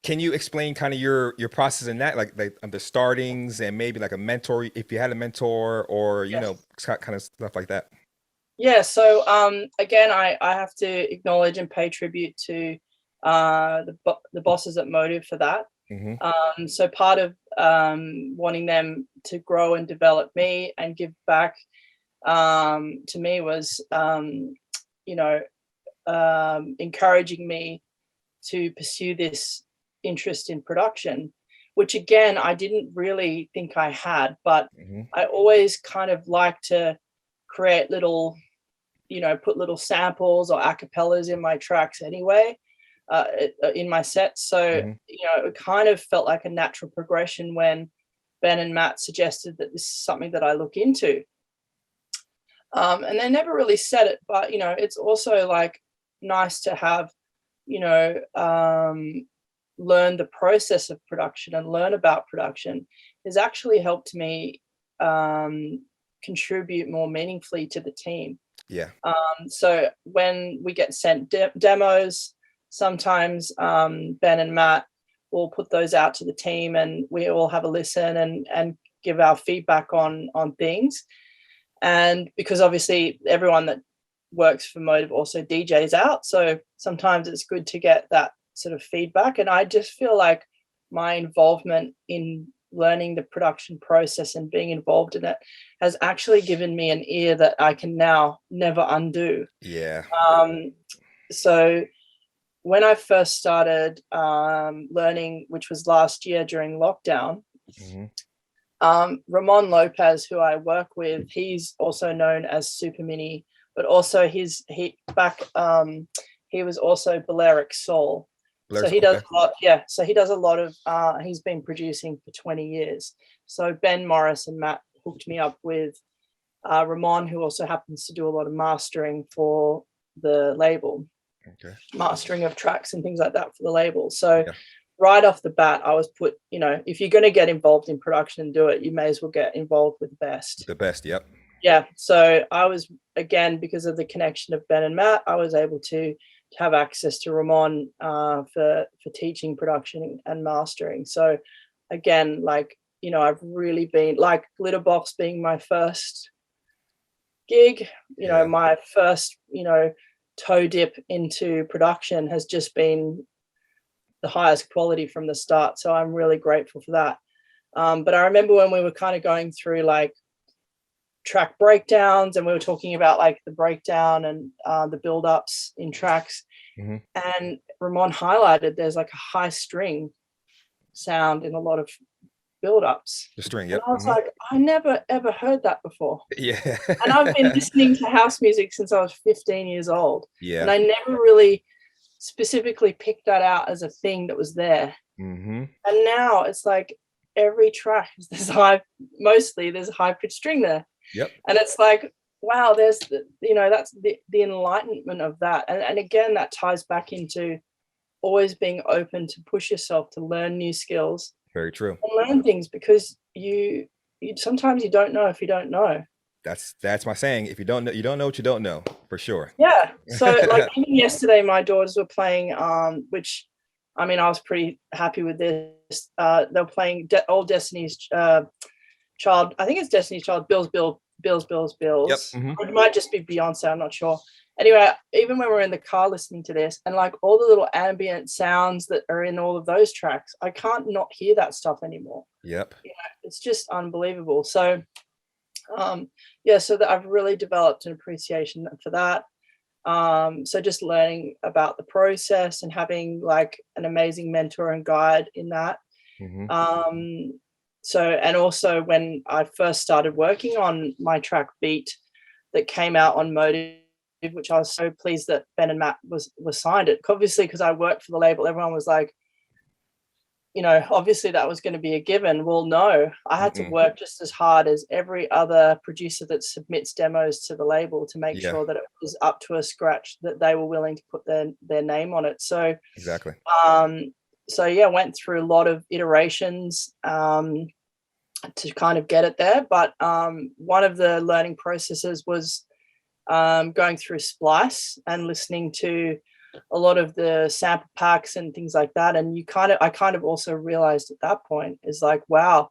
can you explain kind of your process in that, like the startings and maybe like a mentor, if you had a mentor, or Yes. kind of stuff like that? Yeah. So again, I have to acknowledge and pay tribute to the bosses at Motive for that. Mm-hmm. So part of wanting them to grow and develop me and give back to me was, you know, encouraging me to pursue this interest in production, which again, I didn't really think I had, but Mm-hmm. I always kind of like to create little, put little samples or acapellas in my tracks anyway, in my sets. So, Mm-hmm. it kind of felt like a natural progression when Ben and Matt suggested that this is something that I look into. And they never really said it, but, it's also like nice to have, you know, um, learn the process of production and learn about production has actually helped me contribute more meaningfully to the team. Yeah. So when we get sent demos, sometimes Ben and Matt will put those out to the team, and we all have a listen and give our feedback on things. And because obviously everyone that works for Motive also DJs out, so sometimes it's good to get that sort of feedback. And I just feel like my involvement in learning the production process and being involved in it has actually given me an ear that I can now never undo. Yeah. So when I first started learning, which was last year during lockdown, Mm-hmm. Ramon Lopez, who I work with, he's also known as Super Mini, but also he was also Balearic Soul. So he does Okay. a lot, yeah. So he does a lot of he's been producing for 20 years. So Ben Morris and Matt hooked me up with Ramon, who also happens to do a lot of mastering for the label, Okay. mastering of tracks and things like that for the label. So Yeah. right off the bat, I was put, if you're going to get involved in production and do it, you may as well get involved with the best. The best. Yep. Yeah. So I was, again, because of the connection of Ben and Matt, I was able to have access to Ramon for teaching production and mastering. So again, like, I've really been like Glitterbox being my first gig, Yeah. my first, toe dip into production has just been the highest quality from the start. So I'm really grateful for that. But I remember when we were kind of going through like track breakdowns and we were talking about like the breakdown and the build-ups in tracks, Mm-hmm. and Ramon highlighted there's like a high string sound in a lot of build-ups. The string. And Yep. I was Mm-hmm. like, I never ever heard that before. Yeah. And I've been listening to house music since I was 15 years old. And Yeah. I never really specifically picked that out as a thing that was there. Mm-hmm. And now it's like every track there's a high pitched string there. Yep. And it's like, wow, there's that's the enlightenment of that. And again, that ties back into always being open to push yourself to learn new skills Very true. and learn things, because you sometimes you don't know if you don't know. That's my saying. If you don't know what you don't know, for sure. Yeah. So like even yesterday, my daughters were playing, which I mean, I was pretty happy with this. They were playing Old Destiny's Child. I think it's Destiny's Child. Bills, Bill, Bills, Bills, Yep. Bills. Mm-hmm. Or it might just be Beyonce. I'm not sure. Anyway, even when we're in the car listening to this, and like all the little ambient sounds that are in all of those tracks, I can't not hear that stuff anymore. Yep. It's just unbelievable. So, so that I've really developed an appreciation for that. So just learning about the process and having like an amazing mentor and guide in that. Mm-hmm. And also when I first started working on my track Beat that came out on Motive, which I was so pleased that Ben and Matt was signed it. Obviously, because I worked for the label, everyone was like, obviously that was going to be a given. Well, no, I had to work just as hard as every other producer that submits demos to the label to make sure that it was up to a scratch, that they were willing to put their name on it. So Exactly. Went through a lot of iterations to kind of get it there. But one of the learning processes was going through Splice and listening to a lot of the sample packs and things like that. And I kind of also realized at that point is like, wow,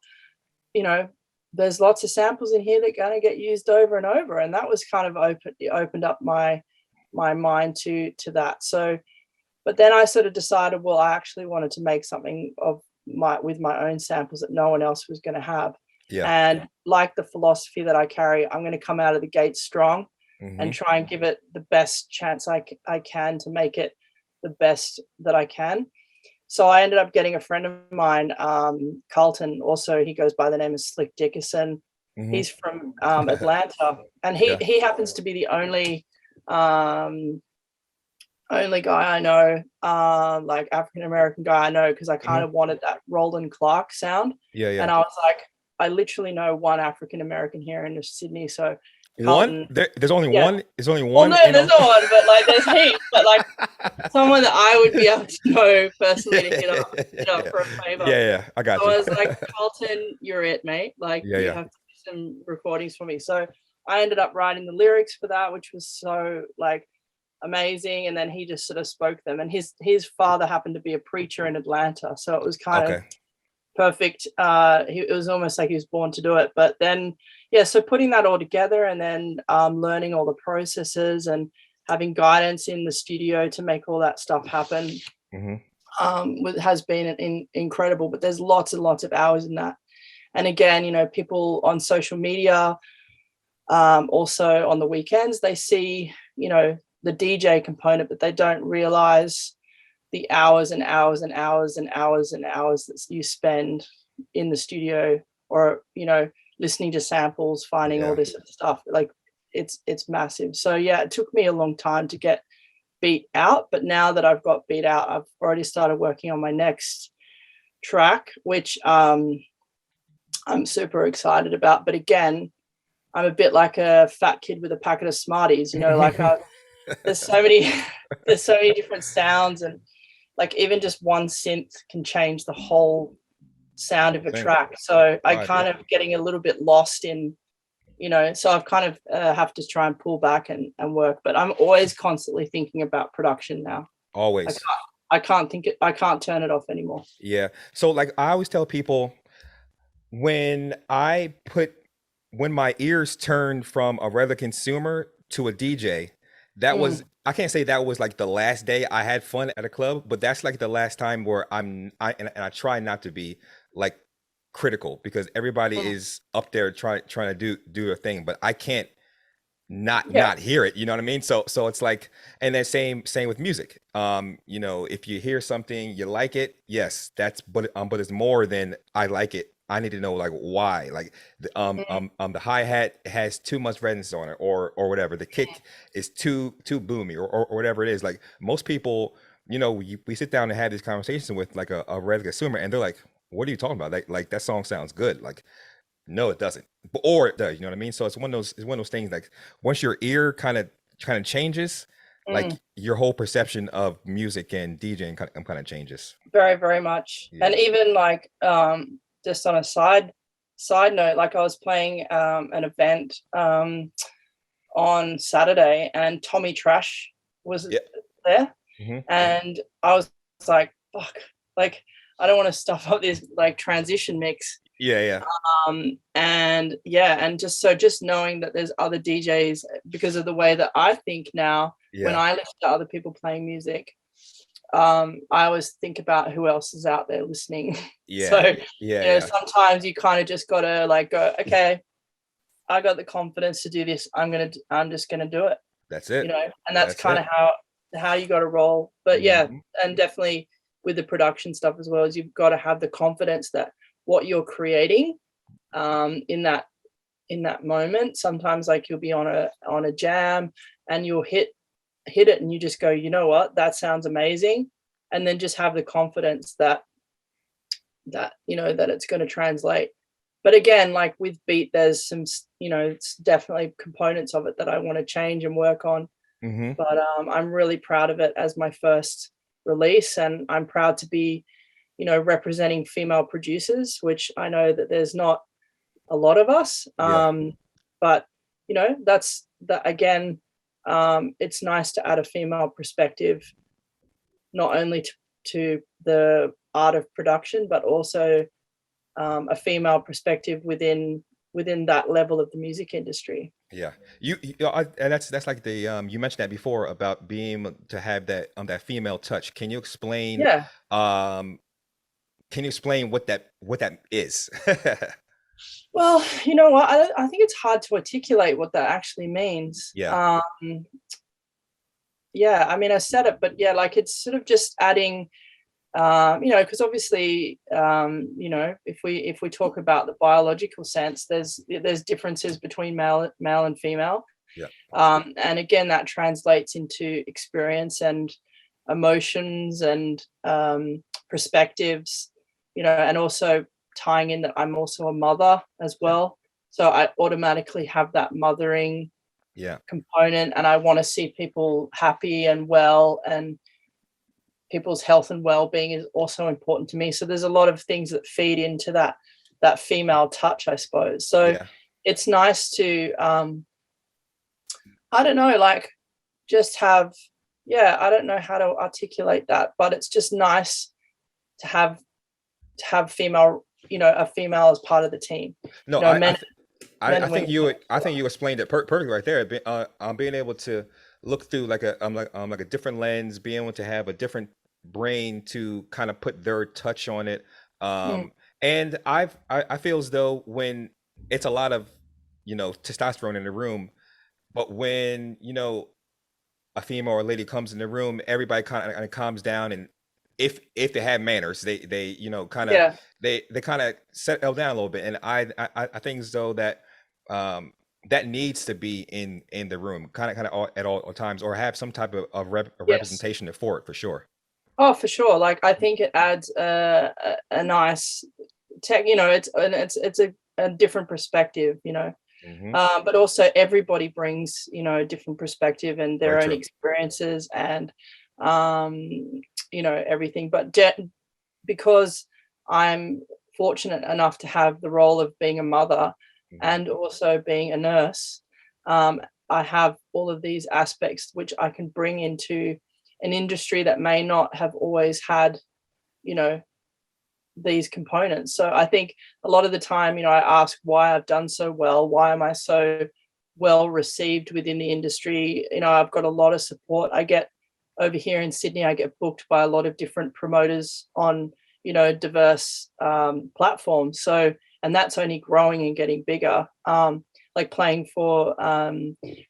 there's lots of samples in here that are going to get used over and over. And that was kind of opened up my mind to that. So, but then I sort of decided, well, I actually wanted to make something of my own samples that no one else was going to have. Yeah. And like the philosophy that I carry, I'm going to come out of the gate strong Mm-hmm. and try and give it the best chance I can to make it the best that I can. So I ended up getting a friend of mine, Carlton, also, he goes by the name of Slick Dickerson. Mm-hmm. He's from Atlanta, and Yeah. he happens to be the only guy I know, like African American guy I know, because I kind of wanted that Roland Clark sound. Yeah. Yeah. And I was like, I literally know one African American here in Sydney. So One? Carlton, There's only yeah. one. There's only Well, one no, in there's all. no one, but like there's heaps. But like someone that I would be able to know personally to hit up Yeah. for a Yeah. favor. Yeah. I got So you. I was like, Carlton, you're it, mate. Like Yeah. you Yeah. have to do some recordings for me. So I ended up writing the lyrics for that, which was so like amazing. And then he just sort of spoke them. And his father happened to be a preacher in Atlanta, so it was kind of Okay. perfect. It was almost like he was born to do it. But then, yeah, so putting that all together and then learning all the processes and having guidance in the studio to make all that stuff happen has been incredible. But there's lots and lots of hours in that. And again, you know, people on social media, also on the weekends, they see, you know, the DJ component, but they don't realize the hours and hours and hours and hours and hours that you spend in the studio, or, you know, listening to samples, finding all Yeah. this stuff. Like it's massive. So yeah, it took me a long time to get beat out, but now that I've got beat out, I've already started working on my next track, which I'm super excited about. But again, I'm a bit like a fat kid with a packet of Smarties, you know, like there's so many there's so many different sounds, and like even just one synth can change the whole sound of a track. So I kind of getting a little bit lost in, you know, so I've kind of have to try and pull back and work, but I'm always constantly thinking about production now. Always. I can't turn it off anymore. Yeah. So like I always tell people, when when my ears turned from a regular consumer to a DJ, that was, I can't say that was like the last day I had fun at a club, but that's like the last time where and I try not to be like critical, because everybody is up there trying to do their thing, but I can't not hear it, you know what I mean? So it's like, and then same with music. You know, if you hear something, you like it, yes, but it's more than I like it. I need to know like why. Like the hi-hat has too much resonance on it, or whatever. The kick is too boomy, or whatever it is. Like most people, you know, we sit down and have this conversation with like a regular consumer, and they're like, what are you talking about? Like that song sounds good. Like, no, it doesn't. Or it does, you know what I mean? So it's one of those things, like once your ear kind of changes, like your whole perception of music and DJing kind of changes. Very, very much. Yeah. And even like just on a side note, like I was playing an event on Saturday, and Tommy Trash was there, and I was like, fuck, like I don't want to stuff up this like transition mix. Yeah. And just knowing that there's other DJs, because of the way that I think now, when I listen to other people playing music, I always think about who else is out there listening. So you know, sometimes you kind of just gotta like go, okay, I got the confidence to do this, I'm just gonna do it. That's it. You know, and that's kind of how you got to roll. But yeah, and definitely with the production stuff as well, is you've got to have the confidence that what you're creating in that moment, sometimes like you'll be on a jam and you'll hit it and you just go, you know what, that sounds amazing, and then just have the confidence that you know that it's going to translate. But again, like with beat, there's some, you know, it's definitely components of it that I want to change and work on. But I'm really proud of it as my first release, and I'm proud to be, you know, representing female producers, which I know that there's not a lot of us. But you know, that's that again. It's nice to add a female perspective, not only to the art of production, but also a female perspective within that level of the music industry. Yeah, and that's like the you mentioned that before about being to have that that female touch. Can you explain Yeah. um Can you explain what that is? Well, you know what? I think it's hard to articulate what that actually means. Yeah. Yeah, I mean, I said it, but yeah, like it's sort of just adding, you know, because obviously, you know, if we talk about the biological sense, there's differences between male and female, Yeah. and again, that translates into experience and emotions and perspectives, you know, and also tying in that I'm also a mother as Yeah. well, so I automatically have that mothering Yeah. component, and I want to see people happy and well, and people's health and well-being is also important to me. So there's a lot of things that feed into that female touch, I suppose. So Yeah. it's nice to I don't know, like just have, yeah, I don't know how to articulate that, but it's just nice to have female, you know, a female as part of the team. No, You know, men I and think women. you explained it perfectly right there. Being able to look through like like a different lens, being able to have a different brain to kind of put their touch on it. Mm, And I feel as though when it's a lot of testosterone in the room, but when a female or a lady comes in the room, everybody kind of calms down, and if they have manners, they kind of yeah. they kind of settle down a little bit. And I think as though that that needs to be in the room, kind of at all times, or have some type of Yes. representation for it for sure. Oh, for sure. Like I think it adds a nice tech, you know, it's a different perspective, you know. Hmm. But also everybody brings, you know, a different perspective and Very their own true. experiences and um, you know, everything. But because I'm fortunate enough to have the role of being a mother Hmm. and also being a nurse, um, I have all of these aspects which I can bring into an industry that may not have always had, you know, these components. So I think a lot of the time, you know, I ask why I've done so well, why am I so well received within the industry? You know, I've got a lot of support. I get over here in Sydney, I get booked by a lot of different promoters on, you know, diverse platforms. So, and that's only growing and getting bigger. Like playing for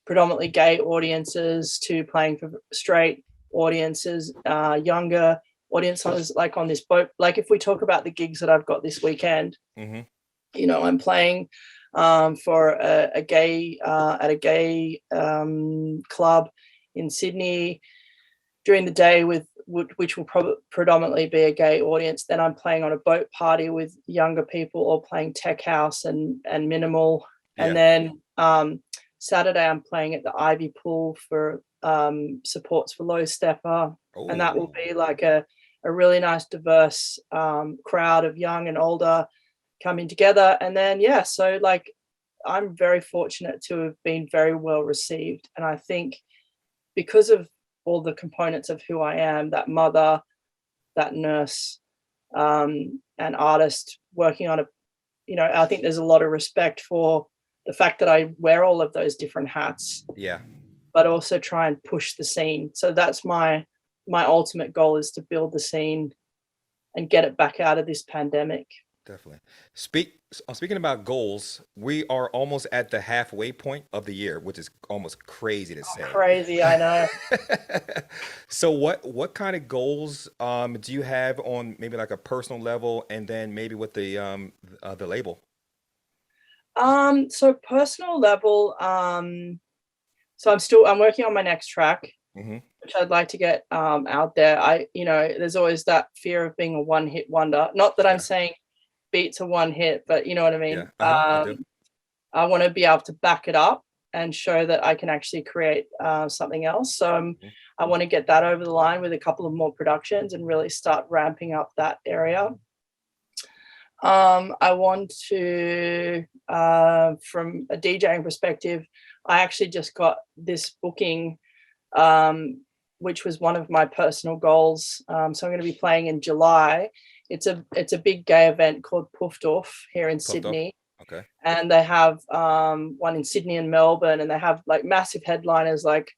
predominantly gay audiences to playing for straight audiences, younger audiences, like on this boat. Like if we talk about the gigs that I've got this weekend, Hmm. you know, I'm playing for a gay at a gay club in Sydney during the day with which will predominantly be a gay audience. Then I'm playing on a boat party with younger people, or playing tech house and minimal. And Yeah. then Saturday I'm playing at the Ivy Pool for supports for Low Stepper, and that Oh, will be like a really nice diverse crowd of young and older coming together. And then yeah, so like I'm very fortunate to have been very well received, and I think because of all the components of who I am, that mother, that nurse, and artist working on a, you know, I think there's a lot of respect for the fact that I wear all of those different hats, yeah. but also try and push the scene. So that's my ultimate goal, is to build the scene and get it back out of this pandemic. Definitely. Speaking about goals, we are almost at the halfway point of the year, which is almost crazy to say. Crazy, I know. So what kind of goals do you have on maybe like a personal level, and then maybe with the label? So personal level, so I'm working on my next track, Hmm. which I'd like to get out there. You know, there's always that fear of being a one-hit wonder. Not that I'm Yeah. saying beats a one hit, but you know what I Yeah. mean. I do. I want to be able to back it up and show that I can actually create something else. So Mhm. I want to get that over the line with a couple of more productions and really start ramping up that area. I want to, from a DJing perspective, I actually just got this booking, which was one of my personal goals. So I'm going to be playing in July. It's a big gay event called Puffed Off here in Puffed off. Sydney, Okay. and they have one in Sydney and Melbourne, and they have like massive headliners like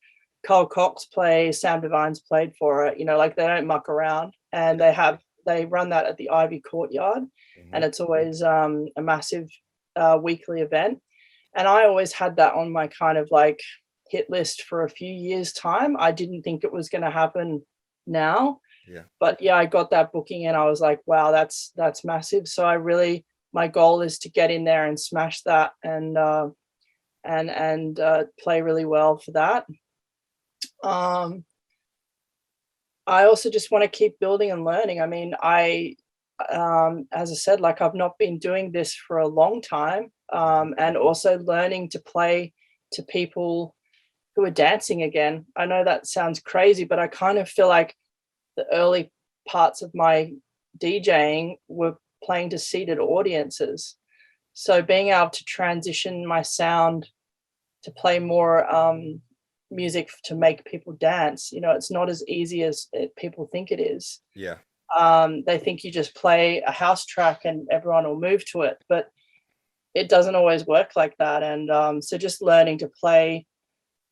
Carl Cox play, Sam Devine's played for it. You know, like they don't muck around, and Yeah. they have they run that at the Ivy Courtyard, and Hmm. it's always a massive weekly event. And I always had that on my kind of like hit list for a few years' time. I didn't think it was going to happen now, Yeah. but yeah, I got that booking and I was like, wow, that's massive. So I really, my goal is to get in there and smash that and play really well for that. Um, I also just want to keep building and learning. I mean, as I said, like I've not been doing this for a long time, and also learning to play to people who are dancing again. I know that sounds crazy, but I kind of feel like the early parts of my DJing were playing to seated audiences. So being able to transition my sound to play more music to make people dance, it's not as easy as people think it is. Yeah. They think you just play a house track and everyone will move to it, but it doesn't always work like that. And so just learning to play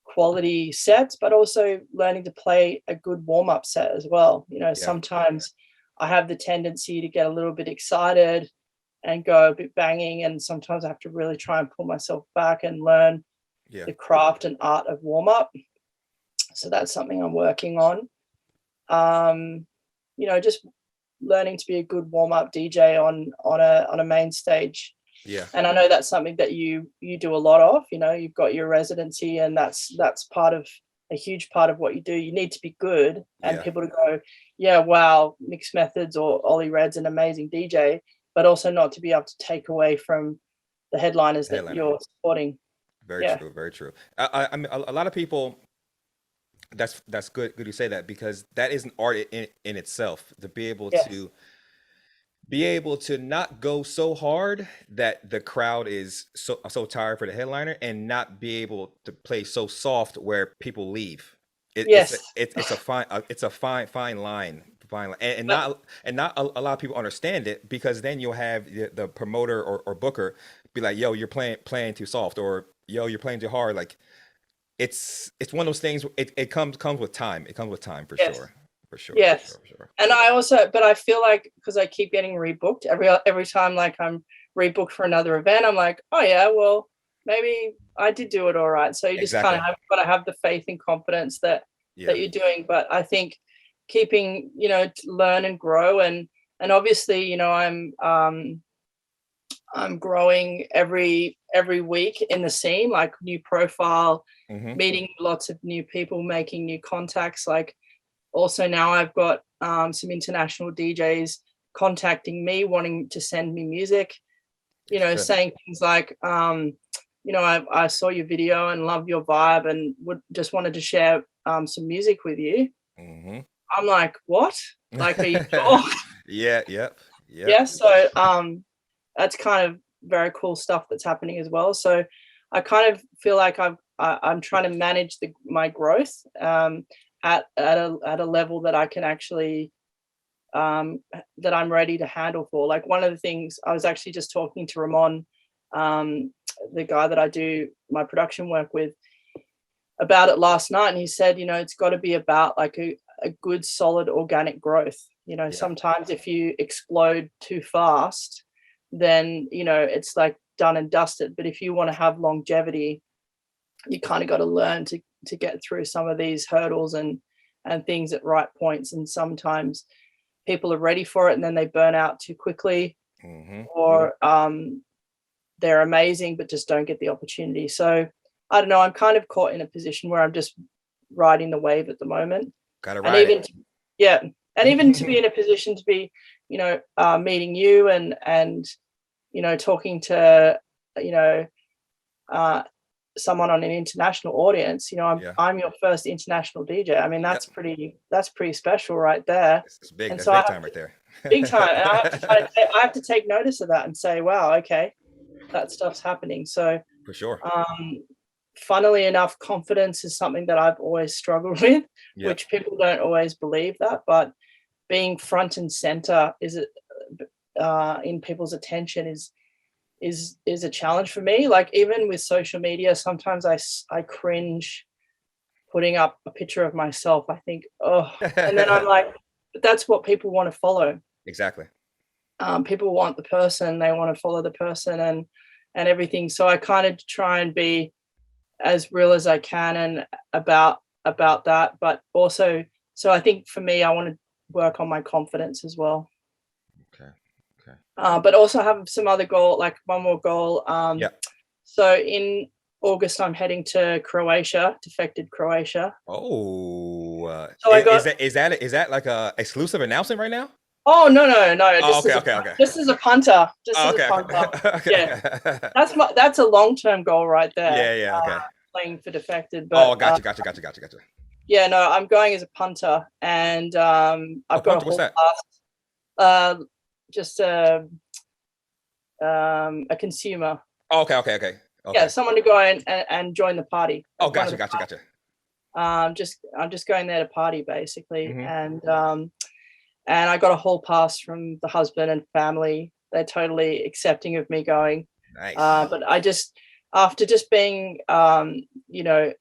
quality sets, but also learning to play a good warm-up set as well. Yeah. Sometimes I have the tendency to get a little bit excited and go a bit banging, and sometimes I have to really try and pull myself back and learn Yeah. the craft and art of warm-up. So that's something I'm working on. Just learning to be a good warm-up DJ on a main stage. Yeah. And I know that's something that you do a lot of. You've got your residency, and that's part of a huge part of what you do. You need to be good, and Yeah. people to go, yeah, wow, Mixed Methods or Ollie Red's an amazing DJ, but also not to be able to take away from the headliners that Headliner. you're supporting. Very Yeah. true. Very true. I mean, a lot of people. That's good. Good you say that because that is an art in itself to Yes. be able to not go so hard that the crowd is so tired for the headliner and not be able to play so soft where people leave. Yes. It's a fine line, and But not a lot of people understand it because then you'll have the promoter or booker be like, yo, you're playing too soft, or yo, you're playing too hard. Like it's one of those things. It comes with time. It comes with time for yes. sure. For sure. For Yes. sure. For sure. And but I feel like because I keep getting rebooked every time, like I'm rebooked for another event, I'm like, oh yeah, well, maybe I did do it all right. So you just kind of Exactly. have got to have the faith and confidence that Yeah. you're doing. But I think keeping, to learn and grow, and obviously, I'm growing every week in the scene, like new profile, Hmm. meeting lots of new people, making new contacts. Like also now I've got some international DJs contacting me, wanting to send me music, It's good. saying things like, I saw your video and love your vibe and would just wanted to share some music with you. Hmm. I'm like, what? Like, are you sure? Yeah. Yep. Yep. Yeah. So that's kind of very cool stuff that's happening as well. So I kind of feel like I'm trying to manage my growth at a level that I can actually that I'm ready to handle for. Like one of the things I was actually just talking to Ramon, the guy that I do my production work with, about it last night, and he said, it's got to be about like a good solid organic growth. Yeah. Sometimes if you explode too fast, then it's like done and dusted. But if you want to have longevity, you kind of got to learn to get through some of these hurdles and things at right points. And sometimes people are ready for it and then they burn out too quickly, Hmm. or they're amazing but just don't get the opportunity. So I don't know, I'm kind of caught in a position where I'm just riding the wave at the moment. Gotta And ride even yeah, and even to be it. in a position to be meeting you and talking to you know uh someone on an international audience. Yeah. I'm your first international DJ. I mean, Yep. that's pretty special right there. It's big. And That's so I big have time right there. big time, and I have to take notice of that and say, wow, okay, that stuff's happening. So For sure. um funnily enough, confidence is something that I've always struggled with, Yep. which people don't always believe that, but being front and center is in people's attention is a challenge for me. Like even with social media, sometimes I cringe putting up a picture of myself. I think, oh, and then I'm like, but that's what people want to follow. Exactly. People want the person, they want to follow the person and everything. So I kind of try and be as real as I can and about that, but also, so I think for me, I want to work on my confidence as well. Okay. Okay. But also have some other goal, like one more goal. Yeah. So in August, I'm heading to Croatia, defected Croatia. Oh, So I got. is that like a exclusive announcement right now? Oh no, Oh, okay, okay, okay. just as a punter, just Oh, as a okay, punter. okay, Yeah, okay. that's a long-term goal right there. Yeah, yeah, okay. Playing for defected, Oh, but gotcha. yeah, no, I'm going as a punter, and Oh, I've got a punter, what's whole that? pass. Just a consumer. Oh, okay. Yeah, someone to go in and join the party. Oh, Like one of the gotcha. I'm just going there to party basically, Hmm. and I got a whole pass from the husband and family. They're totally accepting of me going. Nice. But I just, after just being, at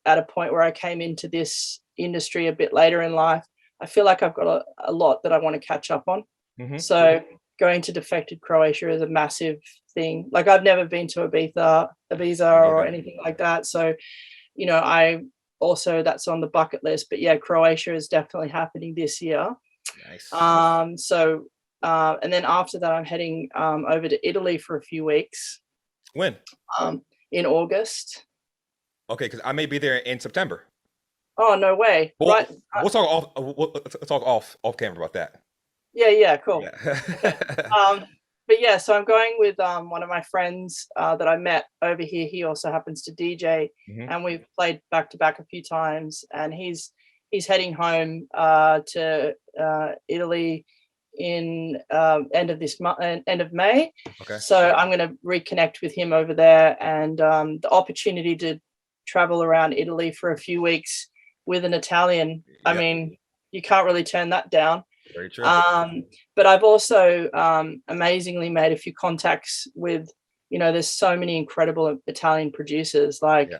a point where I came into this industry a bit later in life, I feel like I've got a lot that I want to catch up on. Hmm. So going to defected Croatia is a massive thing. Like I've never been to Ibiza Me or neither. anything like that. So, I also, that's on the bucket list. But yeah, Croatia is definitely happening this year. Nice. And then after that, I'm heading over to Italy for a few weeks When? um, in August. Okay, because I may be there in September. Oh, no way. Well, Right. we'll talk off. We'll talk off camera about that. Yeah, cool. Okay. Yeah. But yeah, so I'm going with one of my friends that I met over here. He also happens to DJ, Hmm. and we've played back to back a few times. And he's heading home to Italy in end of May. Okay. So I'm going to reconnect with him over there, and the opportunity to travel around Italy for a few weeks with an Italian. I Yep. mean, you can't really turn that down. Very true. But I've also amazingly made a few contacts with, there's so many incredible Italian producers. Like Yeah.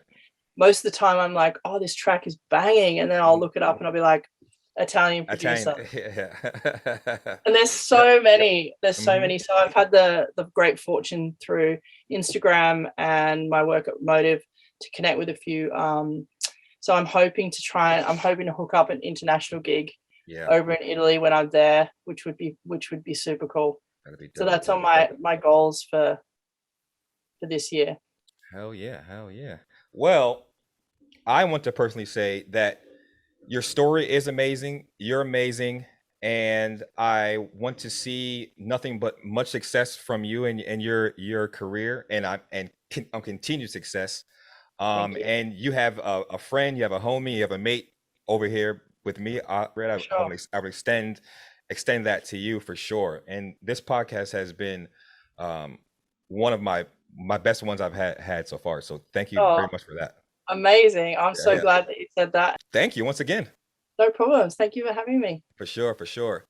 most of the time I'm like, oh, this track is banging. And then I'll Mhm. look it up and I'll be like, Italian Italian. producer. Yeah. And there's Yep. so many, Hmm. So I've had the great fortune through Instagram and my work at Motive to connect with a few. So I'm hoping to hook up an international gig Yeah. over in Italy when I'm there, which would be super cool. That'd be So dope. that's on my goals for this year. Hell yeah. Hell yeah. Well, I want to personally say that your story is amazing. You're amazing. And I want to see nothing but much success from you and your career and continued success. Thank you. And you have a friend, you have a homie, you have a mate over here with me. Brett, Sure. I would extend that to you for sure. And this podcast has been um, one of my best ones I've had so far. So thank you very Oh, much for that. amazing. I'm Yeah, so yeah. glad that you said that. Thank you once again. No problems. Thank you for having me. For sure, for sure.